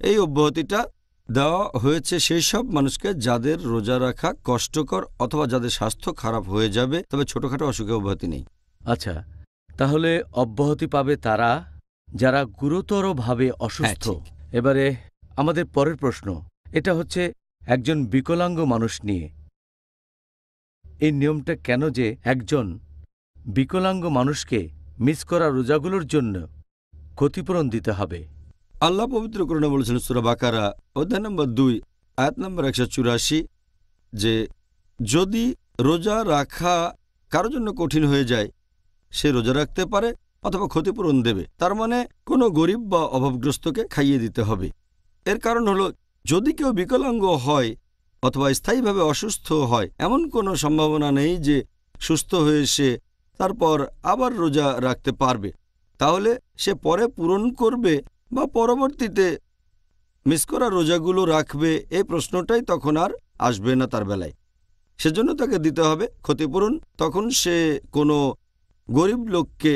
এই অব্যাহতিটা দেওয়া হয়েছে সেই সব মানুষকে যাদের রোজা রাখা কষ্টকর অথবা যাদের স্বাস্থ্য খারাপ হয়ে যাবে, তবে ছোটখাটো অসুখে অব্যাহতি নেই। আচ্ছা, তাহলে অব্যাহতি পাবে তারা যারা গুরুতরভাবে অসুস্থ। ঠিক। এবারে আমাদের পরের প্রশ্ন, এটা হচ্ছে একজন বিকলাঙ্গ মানুষ নিয়ে। এই নিয়মটা কেন যে একজন বিকলাঙ্গ মানুষকে মিস করা রোজাগুলোর জন্য ক্ষতিপূরণ দিতে হবে? আল্লাহ পবিত্র কোরআনে বলেছেন সূরা বাকারা অধ্যায় নম্বর 2 আয়াত নম্বর 184, যে যদি রোজা রাখা কারোর জন্য কঠিন হয়ে যায়, সে রোজা রাখতে পারে অথবা ক্ষতিপূরণ দেবে। তার মানে কোনো গরিব বা অভাবগ্রস্তকে খাইয়ে দিতে হবে। এর কারণ হলো, যদি কেউ বিকলাঙ্গ হয় অথবা স্থায়ীভাবে অসুস্থ হয়, এমন কোনো সম্ভাবনা নেই যে সুস্থ হয়ে সে তারপর আবার রোজা রাখতে পারবে। তাহলে সে পরে পূরণ করবে বা পরবর্তীতে মিস করা রোজাগুলো রাখবে, এই প্রশ্নটাই তখন আর আসবে না তার বেলায়। সেজন্য তাকে দিতে হবে ক্ষতিপূরণ। তখন সে কোনো গরিব লোককে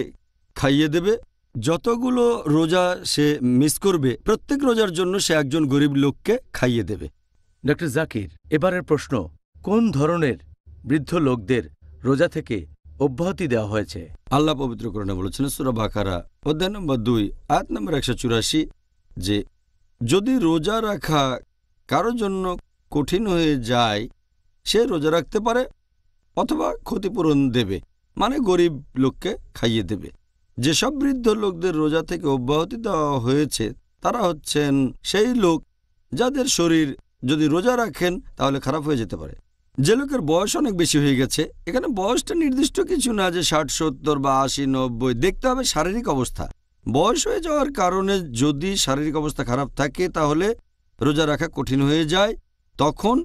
খাইয়ে দেবে যতগুলো রোজা সে মিস করবে প্রত্যেক রোজার জন্য সে একজন গরিব লোককে খাইয়ে দেবে। ডক্টর জাকির, এবারের প্রশ্ন, কোন ধরনের বৃদ্ধ লোকদের রোজা থেকে অব্যাহতি দেওয়া হয়েছে? আল্লাহ পবিত্র কোরআনে বলেছেন সূরা বাকারা অধ্যায় নম্বর 2 আয়াত নম্বর 184 যে যদি রোজা রাখা কারোর জন্য কঠিন হয়ে যায় সে রোজা রাখতে পারে অথবা ক্ষতিপূরণ দেবে, মানে গরিব লোককে খাইয়ে দেবে। যেসব বৃদ্ধ লোকদের রোজা থেকে অব্যাহতি দেওয়া হয়েছে তারা হচ্ছেন সেই লোক যাদের শরীর যদি রোজা রাখেন তাহলে খারাপ হয়ে যেতে পারে। যে লোকের বয়স অনেক বেশি হয়ে গেছে, এখানে বয়সটা নির্দিষ্ট কিছু না যে 60, 70 বা 80, 90, দেখতে হবে শারীরিক অবস্থা। বয়স হয়ে যাওয়ার কারণে যদি শারীরিক অবস্থা খারাপ থাকে তাহলে রোজা রাখা কঠিন হয়ে যায়, তখন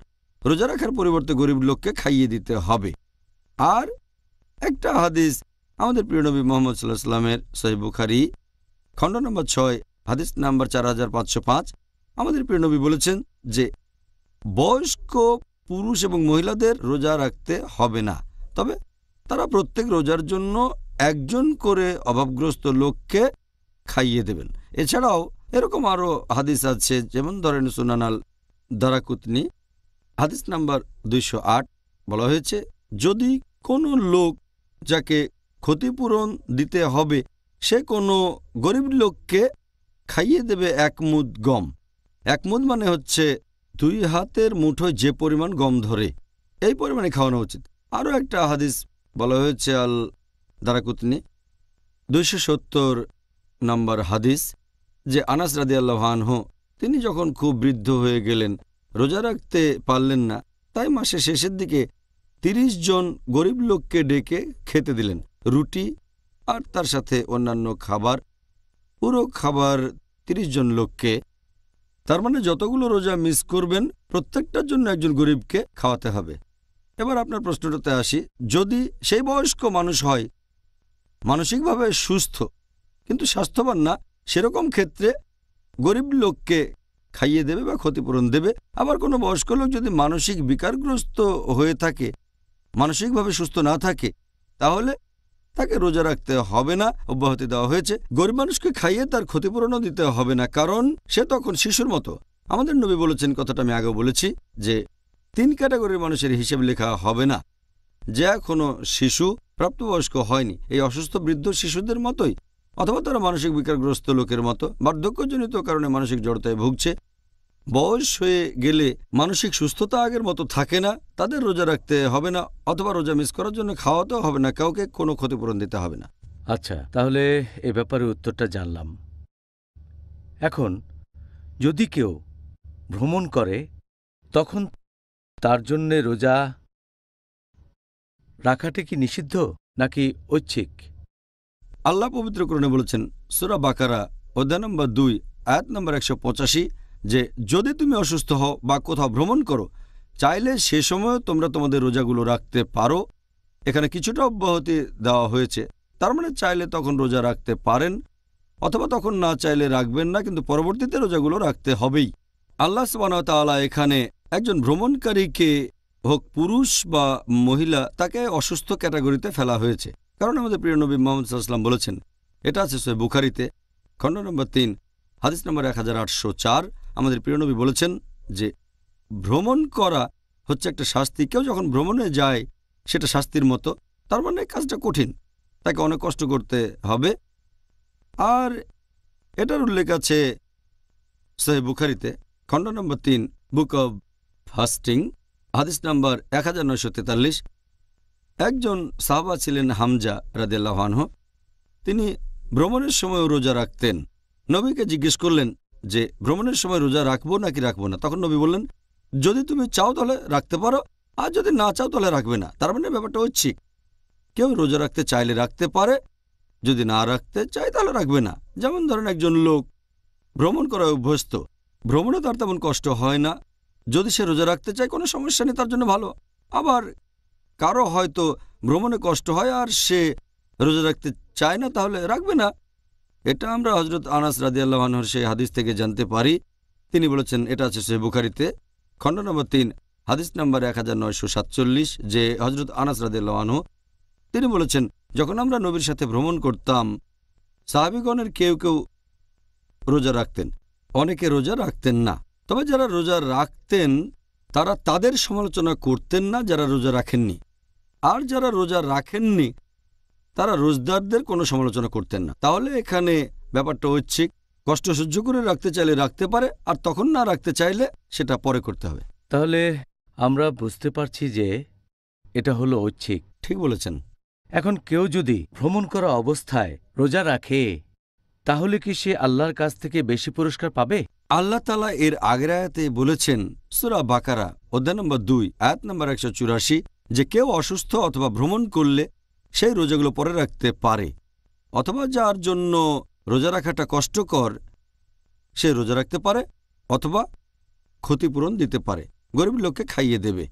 রোজা রাখার পরিবর্তে গরিব লোককে খাইয়ে দিতে হবে। আর একটা হাদিস আমাদের প্রিয় নবী মুহাম্মদ সাল্লাল্লাহু আলাইহি ওয়াসাল্লামের সহিহ বুখারী খণ্ড নম্বর 6 হাদিস নাম্বার 4505 আমাদের প্রিয় নবী বলেছেন যে বয়স্ক পুরুষ এবং মহিলাদের রোজা রাখতে হবে না, তবে তারা প্রত্যেক রোজার জন্য একজন করে অভাবগ্রস্ত লোককে খাইয়ে দেবেন। এছাড়াও এরকম আরও হাদিস আছে, যেমন ধরেন সুনান আল দারাকুতনি হাদিস নাম্বার 208 বলা হয়েছে যদি কোনো লোক যাকে ক্ষতিপূরণ দিতে হবে সে কোনো গরিব লোককে খাইয়ে দেবে 1 মুদ গম। 1 মুদ মানে হচ্ছে 2 হাতের মুঠোয় যে পরিমাণ গম ধরে এই পরিমাণে খাওয়ানো উচিত। আরও একটা হাদিস বলা হয়েছে আল দারাকুতনি 270 নম্বর হাদিস যে আনাস রাদিয়াল্লাহু আনহু তিনি যখন খুব বৃদ্ধ হয়ে গেলেন, রোজা রাখতে পারলেন না, তাই মাসের শেষের দিকে 30 জন গরিব লোককে ডেকে খেতে দিলেন, রুটি আর তার সাথে অন্যান্য খাবার, পুরো খাবার 30 জন লোককে। তার মানে যতগুলো রোজা মিস করবেন প্রত্যেকটার জন্য একজন গরিবকে খাওয়াতে হবে। এবার আপনার প্রশ্নটাতে আসি, যদি সেই বয়স্ক মানুষ হয়, মানসিকভাবে সুস্থ কিন্তু স্বাস্থ্যবান না, সেরকম ক্ষেত্রে গরিব লোককে খাইয়ে দেবে বা ক্ষতিপূরণ দেবে। আবার কোনো বয়স্ক লোক যদি মানসিক বিকারগ্রস্ত হয়ে থাকে, মানসিকভাবে সুস্থ না থাকে, তাহলে তাকে রোজা রাখতে হবে না, অব্যাহতি দেওয়া হয়েছে। গরিব মানুষকে খাইয়ে তার ক্ষতিপূরণও দিতে হবে না, কারণ সে তখন শিশুর মতো। আমাদের নবী বলেছেন, কথাটা আমি আগেও বলেছি, যে 3 ক্যাটাগরির মানুষের হিসেব লেখা হবে না। যে এখনো শিশু, প্রাপ্তবয়স্ক হয়নি, এই অসুস্থ বৃদ্ধ শিশুদের মতোই, অথবা তারা মানসিক বিকারগ্রস্ত লোকের মতো, বার্ধক্যজনিত কারণে মানসিক জড়তায় ভুগছে, বয়স হয়ে গেলে মানসিক সুস্থতা আগের মতো থাকে না, তাদের রোজা রাখতে হবে না, অথবা রোজা মিস করার জন্য খাওয়াতেও হবে না, কাউকে কোনো ক্ষতিপূরণ দিতে হবে না। আচ্ছা, তাহলে এ ব্যাপারে উত্তরটা জানলাম। এখন যদি কেউ ভ্রমণ করে তখন তার জন্যে রোজা রাখাটা কি নিষিদ্ধ নাকি ঐচ্ছিক? আল্লাহ পবিত্র কোরআনে বলেছেন সূরা বাকারা অধ্যায় নম্বর 2 আয়াত নম্বর 185 যে যদি তুমি অসুস্থ হও বা কোথাও ভ্রমণ করো, চাইলে সে সময় তোমরা তোমাদের রোজাগুলো রাখতে পারো। এখানে কিছুটা অব্যাহতি দেওয়া হয়েছে, তার মানে চাইলে তখন রোজা রাখতে পারেন, অথবা তখন না চাইলে রাখবেন না, কিন্তু পরবর্তীতে রোজাগুলো রাখতে হবেই। আল্লাহ সুবহানাহু ওয়া তাআলা এখানে একজন ভ্রমণকারীকে, হোক পুরুষ বা মহিলা, তাকে অসুস্থ ক্যাটাগরিতে ফেলা হয়েছে, কারণ আমাদের প্রিয় নবী মুহাম্মদ সাল্লাল্লাহু আলাইহি ওয়াসাল্লাম বলেছেন, এটা আছে সহিহ বুখারীতে খণ্ড নম্বর 3 হাদিস নম্বর 1804, আমাদের প্রিয় নবী বলেছেন যে ভ্রমণ করা হচ্ছে একটা শাস্তি। কেউ যখন ভ্রমণে যায় সেটা শাস্তির মতো, তার মানে কাজটা কঠিন, তাকে অনেক কষ্ট করতে হবে। আর এটার উল্লেখ আছে সহিহ বুখারীতে খণ্ড নম্বর 3 বুক অব ফাস্টিং হাদিস নাম্বার 1943। একজন সাহাবা ছিলেন হামজা রাদিয়াল্লাহু আনহু, তিনি ভ্রমণের সময় রোজা রাখতেন। নবীকে জিজ্ঞেস করলেন যে ভ্রমণের সময় রোজা রাখবো নাকি রাখবো না। তখন নবী বললেন, যদি তুমি চাও তাহলে রাখতে পারো, আর যদি না চাও তাহলে রাখবে না। তার মানে ব্যাপারটা হচ্ছে কেউ রোজা রাখতে চাইলে রাখতে পারে, যদি না রাখতে চায় তাহলে রাখবে না। যেমন ধরেন একজন লোক ভ্রমণ করায় অভ্যস্ত, ভ্রমণে তার তেমন কষ্ট হয় না, যদি সে রোজা রাখতে চায় কোনো সমস্যা নেই, তার জন্য ভালো। আবার কারো হয়তো ভ্রমণে কষ্ট হয় আর সে রোজা রাখতে চায় না, তাহলে রাখবে না। এটা আমরা হযরত আনাস রাদিয়াল্লাহু আনহুর সেই হাদিস থেকে জানতে পারি। তিনি বলেছেন, এটা আছে সহিহ বুখারীতে খণ্ড নম্বর 3 হাদিস নাম্বার 1947, যে হযরত আনাস রাদিয়াল্লাহু আনহু তিনি বলেছেন, যখন আমরা নবীর সাথে ভ্রমণ করতাম সাহাবীগণের কেউ কেউ রোজা রাখতেন, অনেকে রোজা রাখতেন না। তবে যারা রোজা রাখতেন তারা তাদের সমালোচনা করতেন না যারা রোজা রাখেননি, আর যারা রোজা রাখেননি তারা রোজদারদের কোনো সমালোচনা করতেন না। তাহলে এখানে ব্যাপারটা ঐচ্ছিক, কষ্ট সহ্য করে রাখতে চাইলে রাখতে পারে, আর তখন না রাখতে চাইলে সেটা পরে করতে হবে। তাহলে আমরা বুঝতে পারছি যে এটা হলো ঐচ্ছিক। ঠিক বলেছেন। এখন কেউ যদি ভ্রমণ করা অবস্থায় রোজা রাখে তাহলে কি সে আল্লাহর কাছ থেকে বেশি পুরস্কার পাবে? আল্লাহ তাআলা এর আগের আয়াতে বলেছেন, সূরা বাকারা অধ্যায় নম্বর 2 আয়াত নম্বর 184, যে কেউ অসুস্থ অথবা ভ্রমণ করলে সেই রোজাগুলো পরে রাখতে পারে, অথবা যার জন্য রোজা রাখাটা কষ্টকর সে রোজা রাখতে পারে, অথবা ক্ষতিপূরণ দিতে পারে, গরিব লোককে খাইয়ে দেবে।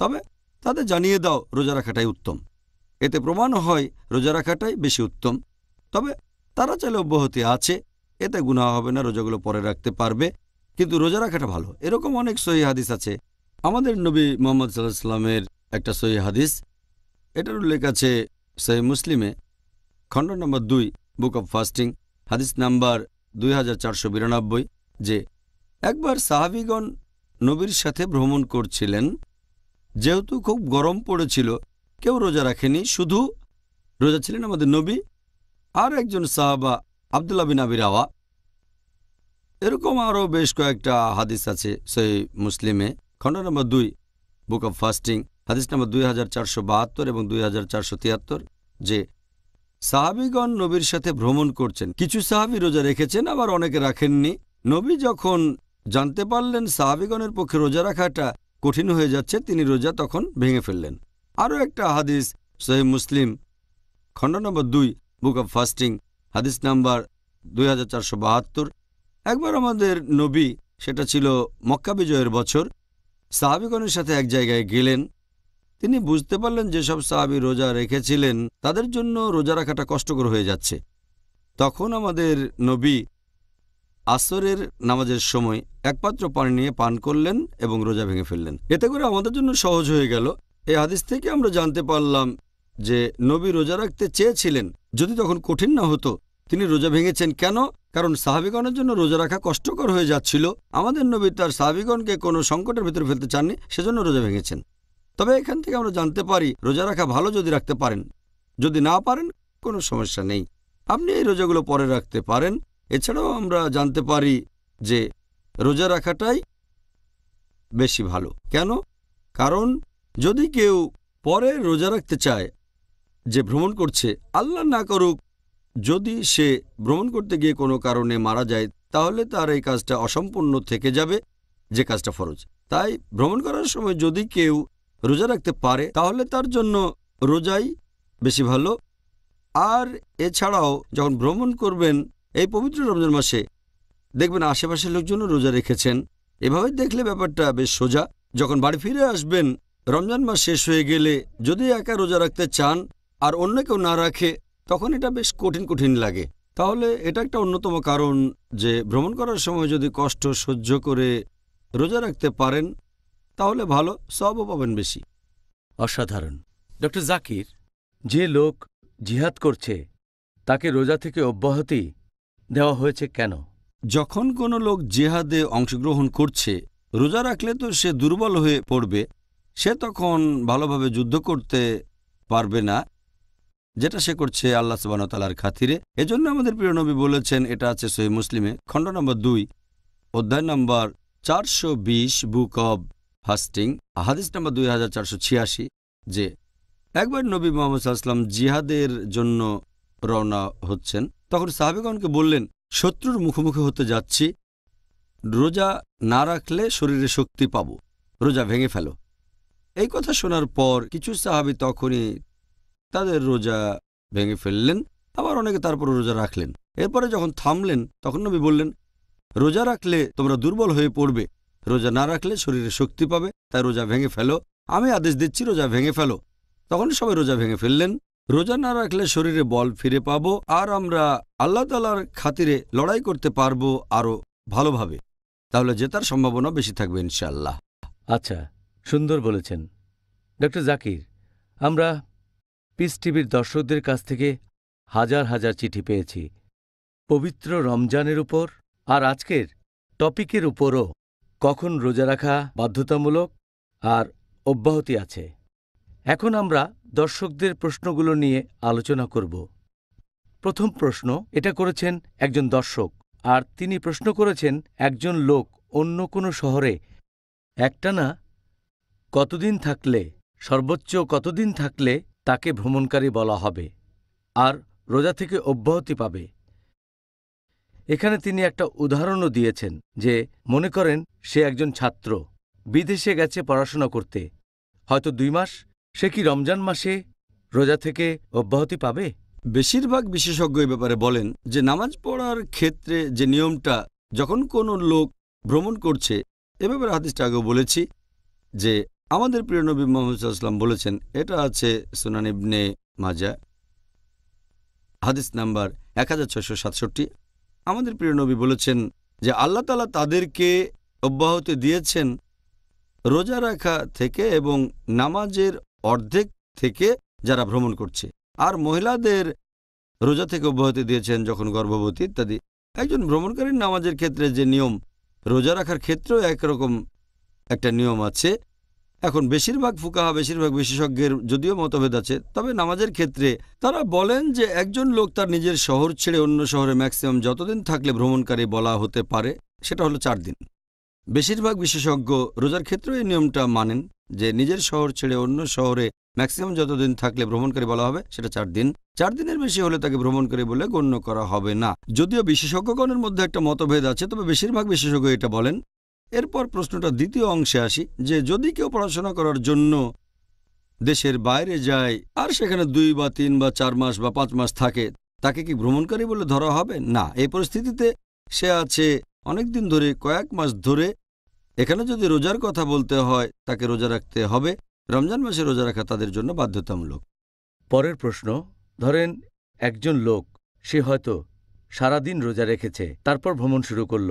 তবে তাদের জানিয়ে দাও রোজা রাখাটাই উত্তম। এতে প্রমাণ হয় রোজা রাখাটাই বেশি উত্তম। তবে তারা চাইলে অব্যাহতি আছে, এতে গুনাহ হবে না, রোজাগুলো পরে রাখতে পারবে, কিন্তু রোজা রাখাটা ভালো। এরকম অনেক সহিহ হাদিস আছে। আমাদের নবী মুহাম্মদ সাল্লাল্লাহু আলাইহি ওয়াসাল্লামের একটা সহিহ হাদিস, এটার উল্লেখ আছে সহিহ মুসলিমে, খণ্ড নম্বর 2 বুক অব ফাস্টিং, হাদিস নাম্বার 2492, যে একবার সাহাবীগণ নবীর সাথে ভ্রমণ করছিলেন। যেহেতু খুব গরম পড়েছিল, কেউ রোজা রাখেনি, শুধু রোজা ছিলেন আমাদের নবী আর একজন সাহাবা আব্দুল্লাহ বিন আবি রাওয়া। এরকম আরও বেশ কয়েকটা হাদিস আছে সহিহ মুসলিমে, খণ্ড নম্বর 2 বুক অব ফাস্টিং, হাদিস নম্বর 2472 এবং 2473, যে সাহাবীগণ নবীর সাথে ভ্রমণ করছেন। কিছু সাহাবী রোজা রেখেছেন, আবার অনেকে রাখেননি। নবী যখন জানতে পারলেন সাহাবীগণের পক্ষে রোজা রাখাটা কঠিন হয়ে যাচ্ছে, তিনি রোজা তখন ভেঙে ফেললেন। আরও একটা হাদিস সহিহ মুসলিম, খণ্ড নম্বর 2 বুক অব ফাস্টিং, হাদিস নাম্বার 2472, একবার আমাদের নবী, সেটা ছিল মক্কা বিজয়ের বছর, সাহাবীগণের সাথে এক জায়গায় গেলেন। তিনি বুঝতে পারলেন যেসব সাহাবী রোজা রেখেছিলেন তাদের জন্য রোজা রাখাটা কষ্টকর হয়ে যাচ্ছে। তখন আমাদের নবী আসরের নামাজের সময় এক পাত্র পানি নিয়ে পান করলেন এবং রোজা ভেঙে ফেললেন। এতে করে আমাদের জন্য সহজ হয়ে গেল। এই হাদিস থেকে আমরা জানতে পারলাম যে নবী রোজা রাখতে চেয়েছিলেন, যদি তখন কঠিন না হতো তিনি রোজা ভেঙেছেন। কেন? কারণ সাহাবীগণের জন্য রোজা রাখা কষ্টকর হয়ে যাচ্ছিল। আমাদের নবী তার সাহাবীগণকে কোনো সংকটের ভিতরে ফেলতে চাননি, সেজন্য রোজা ভেঙেছেন। তবে এখান থেকে আমরা জানতে পারি রোজা রাখা ভালো যদি রাখতে পারেন, যদি না পারেন কোনো সমস্যা নেই, আপনি এই রোজাগুলো পরে রাখতে পারেন। এছাড়াও আমরা জানতে পারি যে রোজা রাখাটাই বেশি ভালো। কেন? কারণ যদি কেউ পরে রোজা রাখতে চায়, যে ভ্রমণ করছে, আল্লাহ না করুক যদি সে ভ্রমণ করতে গিয়ে কোনো কারণে মারা যায়, তাহলে তার এই কাজটা অসম্পূর্ণ থেকে যাবে, যে কাজটা ফরজ। তাই ভ্রমণ করার সময় যদি কেউ রোজা রাখতে পারে তাহলে তার জন্য রোজাই বেশি ভালো। আর এছাড়াও যখন ভ্রমণ করবেন এই পবিত্র রমজান মাসে, দেখবেন আশেপাশের লোকজনও রোজা রেখেছেন। এভাবে দেখলে ব্যাপারটা বেশ সোজা। যখন বাড়ি ফিরে আসবেন রমজান মাস শেষ হয়ে গেলে, যদি একা রোজা রাখতে চান আর অন্য কেউ না রাখে, তখন এটা বেশ কঠিন কঠিন লাগে। তাহলে এটা একটা অন্যতম কারণ যে ভ্রমণ করার সময় যদি কষ্ট সহ্য করে রোজা রাখতে পারেন তাহলে ভালো, সওয়াবও পাবেন বেশি। অসাধারণ। ডক্টর জাকির, যে লোক জিহাদ করছে তাকে রোজা থেকে অব্যাহতি দেওয়া হয়েছে কেন? যখন কোনো লোক জিহাদে অংশগ্রহণ করছে, রোজা রাখলে তো সে দুর্বল হয়ে পড়বে, সে তখন ভালোভাবে যুদ্ধ করতে পারবে না, যেটা সে করছে আল্লাহ সুবহানাহু ওয়া তাআলার খাতিরে। এজন্য আমাদের প্রিয় নবী বলেছেন, এটা আছে সহিহ মুসলিমে, খণ্ড নম্বর 2 অধ্যায় নম্বর 420 বুক অব ফাস্টিং, হাদিস নম্বর 2486, যে একবার নবী মুহাম্মদ সাল্লাল্লাহু আলাইহি ওয়াসাল্লাম জিহাদের জন্য রওনা হচ্ছেন। তখন সাহাবীগণকে বললেন, শত্রুর মুখোমুখি হতে যাচ্ছি, রোজা না রাখলে শরীরে শক্তি পাবো, রোজা ভেঙে ফেলো। এই কথা শোনার পর কিছু সাহাবী তখনই তাদের রোজা ভেঙে ফেললেন, আবার অনেকে তারপর রোজা রাখলেন। এরপরে যখন থামলেন তখন নবী বললেন, রোজা রাখলে তোমরা দুর্বল হয়ে পড়বে, রোজা না রাখলে শরীরে শক্তি পাবে, তাই রোজা ভেঙে ফেলো। আমি আদেশ দিচ্ছি, রোজা ভেঙে ফেলো। তখন সবাই রোজা ভেঙে ফেললেন। রোজা না রাখলে শরীরে বল ফিরে পাবো, আর আমরা আল্লাহ তাআলার খাতিরে লড়াই করতে পারবো আরও ভালোভাবে। তাহলে জেতার সম্ভাবনা বেশি থাকবে ইনশাআল্লাহ। আচ্ছা, সুন্দর বলেছেন ডক্টর জাকির। আমরা পিস টিভির দর্শকদের কাছ থেকে হাজার হাজার চিঠি পেয়েছি পবিত্র রমজানের উপর আর আজকের টপিকের উপরও কখন রোজা রাখা বাধ্যতামূলক আর অব্যাহতি আছে। এখন আমরা দর্শকদের প্রশ্নগুলো নিয়ে আলোচনা করব। প্রথম প্রশ্ন এটা করেছেন একজন দর্শক, আর তিনি প্রশ্ন করেছেন একজন লোক অন্য কোনো শহরে একটানা কতদিন থাকলে, সর্বোচ্চ কতদিন থাকলে তাকে ভ্রমণকারী বলা হবে আর রোজা থেকে অব্যাহতি পাবে। এখানে তিনি একটা উদাহরণও দিয়েছেন যে মনে করেন সে একজন ছাত্র, বিদেশে গেছে পড়াশোনা করতে, হয়তো 2 মাস, সে কি রমজান মাসে রোজা থেকে অব্যাহতি পাবে? বেশিরভাগ বিশেষজ্ঞ এ ব্যাপারে বলেন যে নামাজ পড়ার ক্ষেত্রে যে নিয়মটা, যখন কোনো লোক ভ্রমণ করছে, এ ব্যাপারে হাদিসটা আগেও বলেছি যে আমাদের প্রিয় নবী মুহাম্মদ সাল্লাল্লাহু আলাইহি ওয়াসাল্লাম বলেছেন, এটা আছে সুনান ইবনে মাজাহ হাদিস নাম্বার 1667। আমাদের প্রিয় নবী বলেছেন যে আল্লাহ তাআলা তাদেরকে অব্যাহতি দিয়েছেন রোজা রাখা থেকে এবং নামাজের অর্ধেক থেকে যারা ভ্রমণ করছে, আর মহিলাদের রোজা থেকে অব্যাহতি দিয়েছেন যখন গর্ভবতী ইত্যাদি। একজন ভ্রমণকারীর নামাজের ক্ষেত্রে যে নিয়ম, রোজা রাখার ক্ষেত্রেও একরকম একটা নিয়ম আছে। এখন বেশিরভাগ ফুকাহা, বেশিরভাগ বিশেষজ্ঞের যদিও মতভেদ আছে, তবে নামাজের ক্ষেত্রে তারা বলেন যে একজন লোক তার নিজের শহর ছেড়ে অন্য শহরে ম্যাক্সিমাম যতদিন থাকলে ভ্রমণকারী বলা হতে পারে সেটা হলো 4 দিন। বেশিরভাগ বিশেষজ্ঞ রোজার ক্ষেত্রেও এই নিয়মটা মানেন যে নিজের শহর ছেড়ে অন্য শহরে ম্যাক্সিমাম যতদিন থাকলে ভ্রমণকারী বলা হবে সেটা 4 দিন। 4 দিনের বেশি হলে তাকে ভ্রমণকারী বলে গণ্য করা হবে না। যদিও বিশেষজ্ঞগণের মধ্যে একটা মতভেদ আছে, তবে বেশিরভাগ বিশেষজ্ঞ এটা বলেন। এরপর প্রশ্নটা দ্বিতীয় অংশে আসি, যে যদি কেউ পড়াশোনা করার জন্য দেশের বাইরে যায় আর সেখানে 2 বা 3 বা 4 মাস বা 5 মাস থাকে, তাকে কি ভ্রমণকারী বলে ধরা হবে? না। এই পরিস্থিতিতে সে আছে অনেক দিন ধরে, কয়েক মাস ধরে। এখানে যদি রোজার কথা বলতে হয়, তাকে রোজা রাখতে হবে। রমজান মাসে রোজা রাখা তাদের জন্য বাধ্যতামূলক। পরের প্রশ্ন, ধরেন একজন লোক, সে হয়তো সারাদিন রোজা রেখেছে, তারপর ভ্রমণ শুরু করল,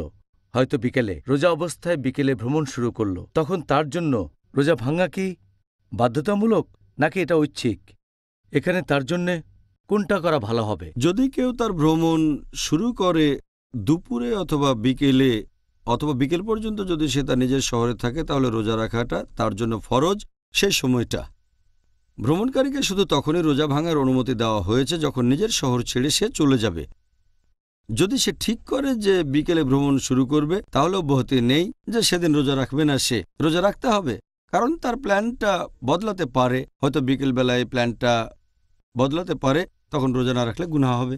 হয়তো বিকেলে, রোজা অবস্থায় বিকেলে ভ্রমণ শুরু করল, তখন তার জন্য রোজা ভাঙা কি বাধ্যতামূলক নাকি এটা ঐচ্ছিক? এখানে তার জন্যে কোনটা করা ভালো হবে? যদি কেউ তার ভ্রমণ শুরু করে দুপুরে অথবা বিকেলে, অথবা বিকেল পর্যন্ত যদি সে তার নিজের শহরে থাকে, তাহলে রোজা রাখাটা তার জন্য ফরজ। সেই সময়টা ভ্রমণকারীকে শুধু তখনই রোজা ভাঙার অনুমতি দেওয়া হয়েছে যখন নিজের শহর ছেড়ে সে চলে যাবে। যদি সে ঠিক করে যে বিকেলে ভ্রমণ শুরু করবে, তাহলে অব্যাহতি নেই যে সেদিন রোজা রাখবে না। সে রোজা রাখতে হবে, কারণ তার প্ল্যানটা বদলাতে পারে। হয়তো বিকেলবেলায় প্ল্যানটা বদলাতে পারে, তখন রোজা না রাখলে গুনাহ হবে।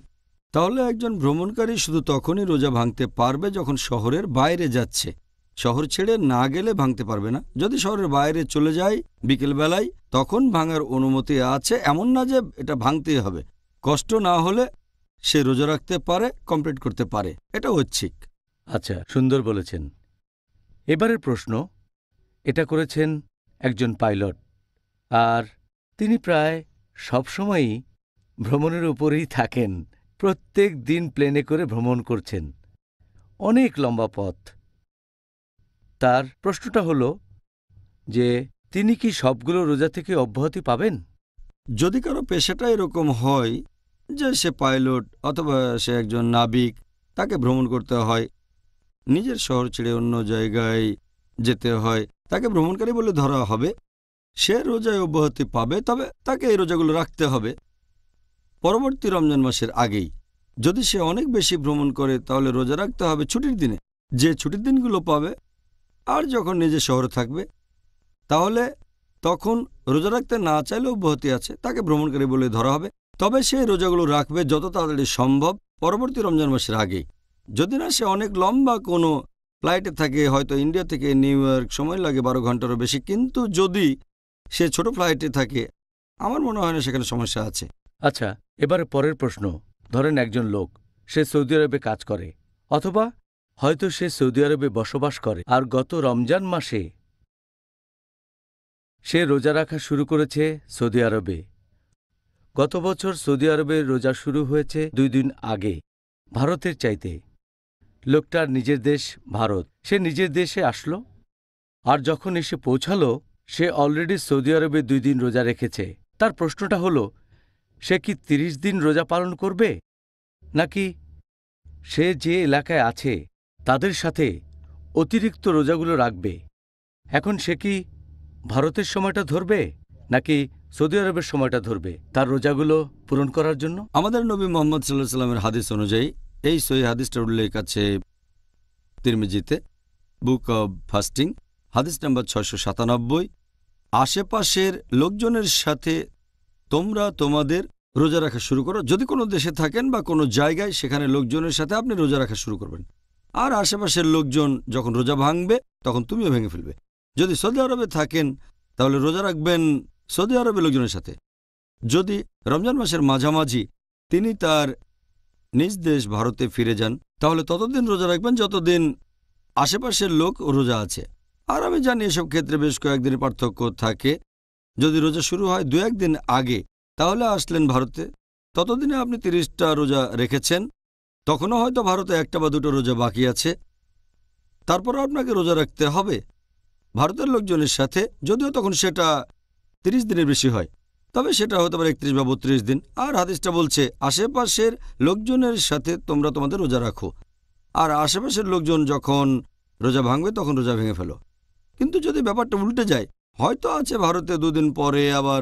তাহলে একজন ভ্রমণকারী শুধু তখনই রোজা ভাঙতে পারবে যখন শহরের বাইরে যাচ্ছে। শহর ছেড়ে না গেলে ভাঙতে পারবে না। যদি শহরের বাইরে চলে যায় বিকেলবেলায়, তখন ভাঙার অনুমতি আছে। এমন না যে এটা ভাঙতেই হবে। কষ্ট না হলে সে রোজা রাখতে পারে, কমপ্লিট করতে পারে। এটা ঐচ্ছিক। আচ্ছা, সুন্দর বলেছেন। এবারের প্রশ্ন এটা করেছেন একজন পাইলট, আর তিনি প্রায় সবসময়ই ভ্রমণের উপরেই থাকেন। প্রত্যেক দিন প্লেনে করে ভ্রমণ করছেন, অনেক লম্বা পথ। তার প্রশ্নটা হলো যে তিনি কি সবগুলো রোজা থেকে অব্যাহতি পাবেন? যদি কারো পেশাটা এরকম হয় যে সে পাইলট অথবা সে একজন নাবিক, তাকে ভ্রমণ করতে হয়, নিজের শহর ছেড়ে অন্য জায়গায় যেতে হয়, তাকে ভ্রমণকারী বলে ধরা হবে। সে রোজায় অব্যাহতি পাবে, তবে তাকে এই রোজাগুলো রাখতে হবে পরবর্তী রমজান মাসের আগেই। যদি সে অনেক বেশি ভ্রমণ করে, তাহলে রোজা রাখতে হবে ছুটির দিনে, যে ছুটির দিনগুলো পাবে। আর যখন নিজের শহরে থাকবে, তাহলে তখন রোজা রাখতে না চাইলে অব্যাহতি আছে, তাকে ভ্রমণকারী বলে ধরা হবে। তবে সে রোজাগুলো রাখবে যত তাড়াতাড়ি সম্ভব পরবর্তী রমজান মাসের আগেই। যদি না সে অনেক লম্বা কোনো ফ্লাইটে থাকে, হয়তো ইন্ডিয়া থেকে নিউ ইয়র্ক, সময় লাগে 12 ঘন্টারও বেশি, কিন্তু যদি সে ছোট ফ্লাইটে থাকে, আমার মনে হয় না সেখানে সমস্যা আছে। আচ্ছা, এবারে পরের প্রশ্ন, ধরেন একজন লোক, সে সৌদি আরবে কাজ করে, অথবা হয়তো সে সৌদি আরবে বসবাস করে, আর গত রমজান মাসে সে রোজা রাখা শুরু করেছে সৌদি আরবে। গত বছর সৌদি আরবে রোজা শুরু হয়েছে 2 দিন আগে, ভারতের চাইতে। লোকটার নিজের দেশ ভারত, সে নিজের দেশে আসলো, আর যখন এসে পৌঁছালো, সে অলরেডি সৌদি আরবে 2 দিন রোজা রেখেছে। তার প্রশ্নটা হলো, সে কি 30 দিন রোজা পালন করবে, নাকি সে যে এলাকায় আছে তাদের সাথে অতিরিক্ত রোজাগুলো রাখবে। এখন সে কি ভারতের সময়টা ধরবে নাকি সৌদি আরবের সময়টা ধরবে তার রোজাগুলো পূরণ করার জন্য? আমাদের নবী মোহাম্মদ সাল্লাল্লাহু আলাইহি সাল্লামের হাদিস অনুযায়ী, এই সহিহ হাদিসটার উল্লেখ আছে তিরমিজিতে, বুক অব ফাস্টিং, হাদিস নাম্বার 697। আশেপাশের লোকজনের সাথে তোমরা তোমাদের রোজা রাখা শুরু করো। যদি কোনো দেশে থাকেন বা কোনো জায়গায়, সেখানে লোকজনের সাথে আপনি রোজা রাখা শুরু করবেন। আর আশেপাশের লোকজন যখন রোজা ভাঙবে তখন তুমিও ভেঙে ফেলবে। যদি সৌদি আরবে থাকেন তাহলে রোজা রাখবেন সৌদি আরবের লোকজনের সাথে। যদি রমজান মাসের মাঝামাঝি তিনি তার নিজ দেশ ভারতে ফিরে যান, তাহলে ততদিন রোজা রাখবেন যতদিন আশেপাশের লোক রোজা আছে। আর আমি জানি এসব ক্ষেত্রে বেশ কয়েকদিনের পার্থক্য থাকে। যদি রোজা শুরু হয় 2-1 দিন আগে, তাহলে আসলেন ভারতে, ততদিনে আপনি 30টা রোজা রেখেছেন, তখনও হয়তো ভারতে 1টা বা 2টো রোজা বাকি আছে। তারপর আপনাকে রোজা রাখতে হবে ভারতের লোকজনের সাথে, যদিও তখন সেটা 30 দিনের বেশি হয়, তবে সেটা হতে পারে 31 বা 32 দিন। আর হাদিসটা বলছে আশেপাশের লোকজনের সাথে তোমরা তোমাদের রোজা রাখো, আর আশেপাশের লোকজন যখন রোজা ভাঙবে তখন রোজা ভেঙে ফেলো। কিন্তু যদি ব্যাপারটা উল্টে যায়, হয়তো আছে ভারতে 2 দিন পরে আবার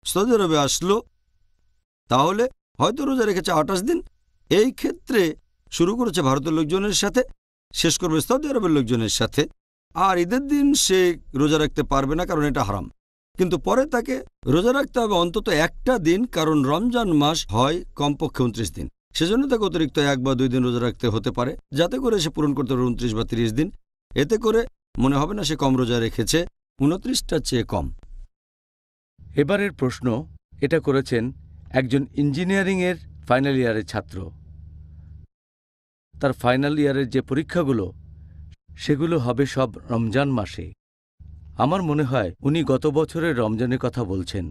সৌদি আরবে আসলো, তাহলে হয়তো রোজা রেখেছে 28 দিন। এই ক্ষেত্রে শুরু করেছে ভারতের লোকজনের সাথে, শেষ করবে সৌদি আরবের লোকজনের সাথে। আর ঈদের দিন সে রোজা রাখতে পারবে না, কারণ এটা হারাম। কিন্তু পরে তাকে রোজা রাখতে হবে অন্তত 1টা দিন, কারণ রমজান মাস হয় কমপক্ষে 29 দিন। সেজন্য তাকে অতিরিক্ত 1 বা 2 দিন রোজা রাখতে হতে পারে, যাতে করে সে পূরণ করতে পারে 29 বা 30 দিন। এতে করে মনে হবে না সে কম রোজা রেখেছে, 29টার চেয়ে কম। এবারের প্রশ্ন এটা করেছেন একজন ইঞ্জিনিয়ারিংয়ের ফাইনাল ইয়ারের ছাত্র। তার ফাইনাল ইয়ারের যে পরীক্ষাগুলো সেগুলো হবে সব রমজান মাসে। আমার মনে হয় উনি গত বছরের রমজানের কথা বলছেন।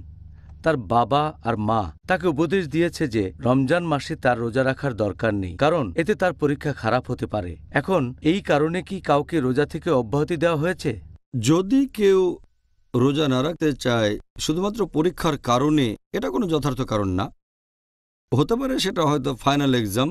তার বাবা আর মা তাকে উপদেশ দিয়েছে যে রমজান মাসে তার রোজা রাখার দরকার নেই, কারণ এতে তার পরীক্ষা খারাপ হতে পারে। এখন এই কারণে কি কাউকে রোজা থেকে অব্যাহতি দেওয়া হয়েছে? যদি কেউ রোজা না রাখতে চায় শুধুমাত্র পরীক্ষার কারণে, এটা কোনো যথার্থ কারণ না। হতে পারে সেটা হয়তো ফাইনাল এক্সাম,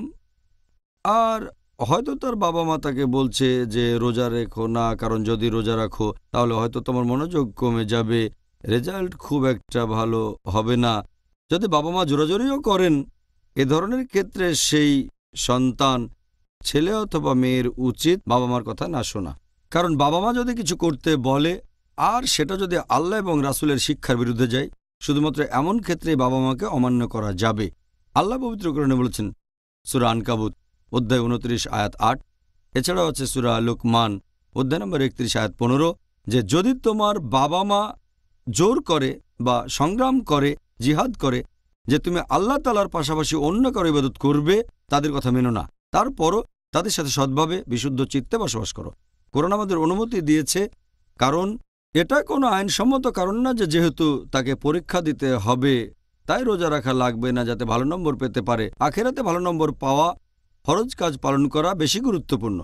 আর হয়তো তার বাবা মা তাকে বলছে যে রোজা রেখো না, কারণ যদি রোজা রাখো তাহলে হয়তো তোমার মনোযোগ কমে যাবে, রেজাল্ট খুব একটা ভালো হবে না। যদি বাবা মা জোরাজোরিও করেন, এ ধরনের ক্ষেত্রে সেই সন্তান, ছেলে অথবা মেয়ের উচিত বাবা মার কথা না শোনা। কারণ বাবা মা যদি কিছু করতে বলে আর সেটা যদি আল্লাহ এবং রাসূলের শিক্ষার বিরুদ্ধে যায়, শুধুমাত্র এমন ক্ষেত্রে বাবা মাকে অমান্য করা যাবে। আল্লাহ পবিত্র কোরআনে বলেছেন সূরা আনকাবুত অধ্যায় 29 আয়াত 8, এছাড়াও আছে সূরা লুকমান অধ্যায় নম্বর 31 আয়াত 15, যে যদি তোমার বাবা মা জোর করে বা সংগ্রাম করে, জিহাদ করে যে তুমি আল্লাহ তাআলার পাশাপাশি অন্য কারো ইবাদত করবে, তাদের কথা মেনো না, তারপরও তাদের সাথে সৎভাবে বিশুদ্ধ চিত্তে বসবাস করো। কোরআন আমাদের অনুমতি দিয়েছে, কারণ এটা কোনো আইনসম্মত কারণ না যে যেহেতু তাকে পরীক্ষা দিতে হবে তাই রোজা রাখা লাগবে না, যাতে ভালো নম্বর পেতে পারে। আখেরাতে ভালো নম্বর পাওয়া, ফরজ কাজ পালন করা বেশি গুরুত্বপূর্ণ।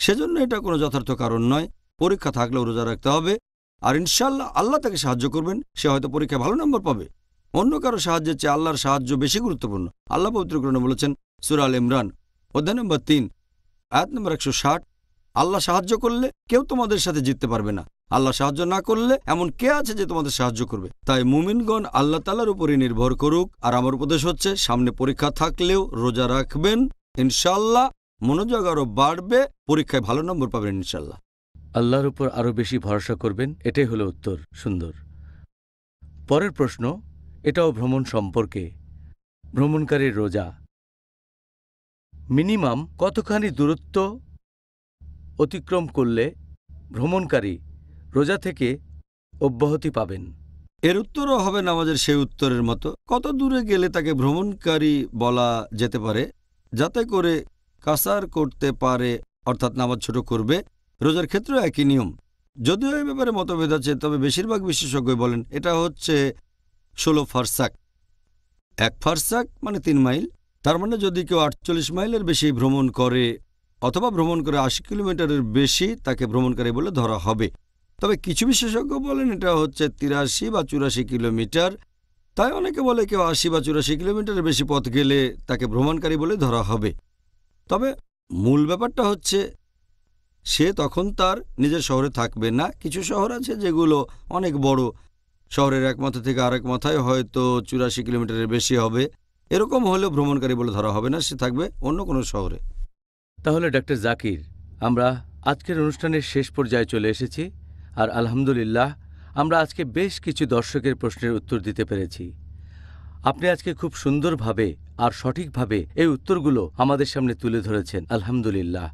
সেজন্য এটা কোনো যথার্থ কারণ নয়। পরীক্ষা থাকলেও রোজা রাখতে হবে, আর ইনশাল্লাহ আল্লাহ তাকে সাহায্য করবেন। সে হয়তো পরীক্ষায় ভালো নম্বর পাবে। অন্য কারো সাহায্যের চেয়ে আল্লাহর সাহায্য বেশি গুরুত্বপূর্ণ। আল্লাহ পবিত্র কোরআনে বলেছেন সূরা আল ইমরান অধ্যায় নম্বর 3 আয়াত নম্বর 160, আল্লাহ সাহায্য করলে কেউ তোমাদের সাথে জিততে পারবে না, আল্লাহ সাহায্য না করলে এমন কে আছে যে তোমাদের সাহায্য করবে। তাই মুমিনগণ আল্লাহ তাআলার উপরই নির্ভর করুক। আর আমার উপদেশ হচ্ছে, সামনে পরীক্ষা থাকলেও রোজা রাখবেন, ইনশাল্লাহ মনোযোগ আরও বাড়বে, পরীক্ষায় ভালো নম্বর পাবেন ইনশাল্লাহ। আল্লাহর উপর আরও বেশি ভরসা করবেন, এটাই হলো উত্তর। সুন্দর। পরের প্রশ্ন এটাও ভ্রমণ সম্পর্কে। ভ্রমণকারীর রোজা মিনিমাম কতখানি দূরত্ব অতিক্রম করলে ভ্রমণকারী রোজা থেকে অব্যাহতি পাবেন? এর উত্তরও হবে নামাজের সেই উত্তরের মতো। কত দূরে গেলে তাকে ভ্রমণকারী বলা যেতে পারে, যাতে করে কাসার করতে পারে, অর্থাৎ নামাজ ছোট করবে। রোজার ক্ষেত্রেও একই নিয়ম, যদিও এই ব্যাপারে মতভেদ আছে, তবে বেশিরভাগ বিশেষজ্ঞ বলেন এটা হচ্ছে 16 ফারসাক। 1 ফারসাক মানে 3 মাইল। তার মানে যদি কেউ 48 মাইলের বেশি ভ্রমণ করে অথবা ভ্রমণ করে 80 কিলোমিটারের বেশি, তাকে ভ্রমণকারী বলে ধরা হবে। তবে কিছু বিশেষজ্ঞ বলেন এটা হচ্ছে 83 বা 84 কিলোমিটার। তাই অনেকে বলে কেউ 80 বা 84 কিলোমিটারের বেশি পথ গেলে তাকে ভ্রমণকারী বলে ধরা হবে। তবে মূল ব্যাপারটা হচ্ছে সে তখন তার নিজের শহরে থাকবে না। কিছু শহর আছে যেগুলো অনেক বড়, শহরের এক মাথা থেকে আরেক মাথায় হয়তো 84 কিলোমিটারের বেশি হবে। এরকম হলেও ভ্রমণকারী বলে ধরা হবে না, সে থাকবে অন্য কোনো শহরে। তাহলে ডক্টর জাকির, আমরা আজকের অনুষ্ঠানের শেষ পর্যায়ে চলে এসেছি, আর আলহামদুলিল্লাহ আমরা আজকে বেশ কিছু দর্শকের প্রশ্নের উত্তর দিতে পেরেছি। আপনি আজকে খুব সুন্দরভাবে আর সঠিকভাবে এই উত্তরগুলো আমাদের সামনে তুলে ধরেছেন, আলহামদুলিল্লাহ।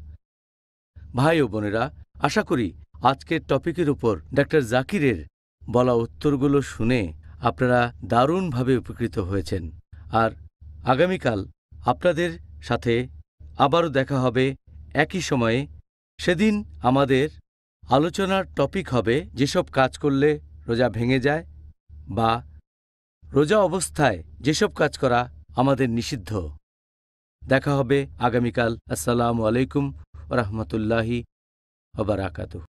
ভাই ও বোনেরা, আশা করি আজকের টপিকের উপর ডক্টর জাকিরের বলা উত্তরগুলো শুনে আপনারা দারুণভাবে উপকৃত হয়েছেন। আর আগামীকাল আপনাদের সাথে আবারও দেখা হবে একই সময়ে। সেদিন আমাদের আলোচনার টপিক হবে যেসব কাজ করলে রোজা ভেঙে যায়, বা রোজা অবস্থায় যেসব কাজ করা আমাদের নিষিদ্ধ। দেখা হবে আগামীকাল। আসসালামু আলাইকুম ওয়া রাহমাতুল্লাহি ওয়া বারাকাতুহু।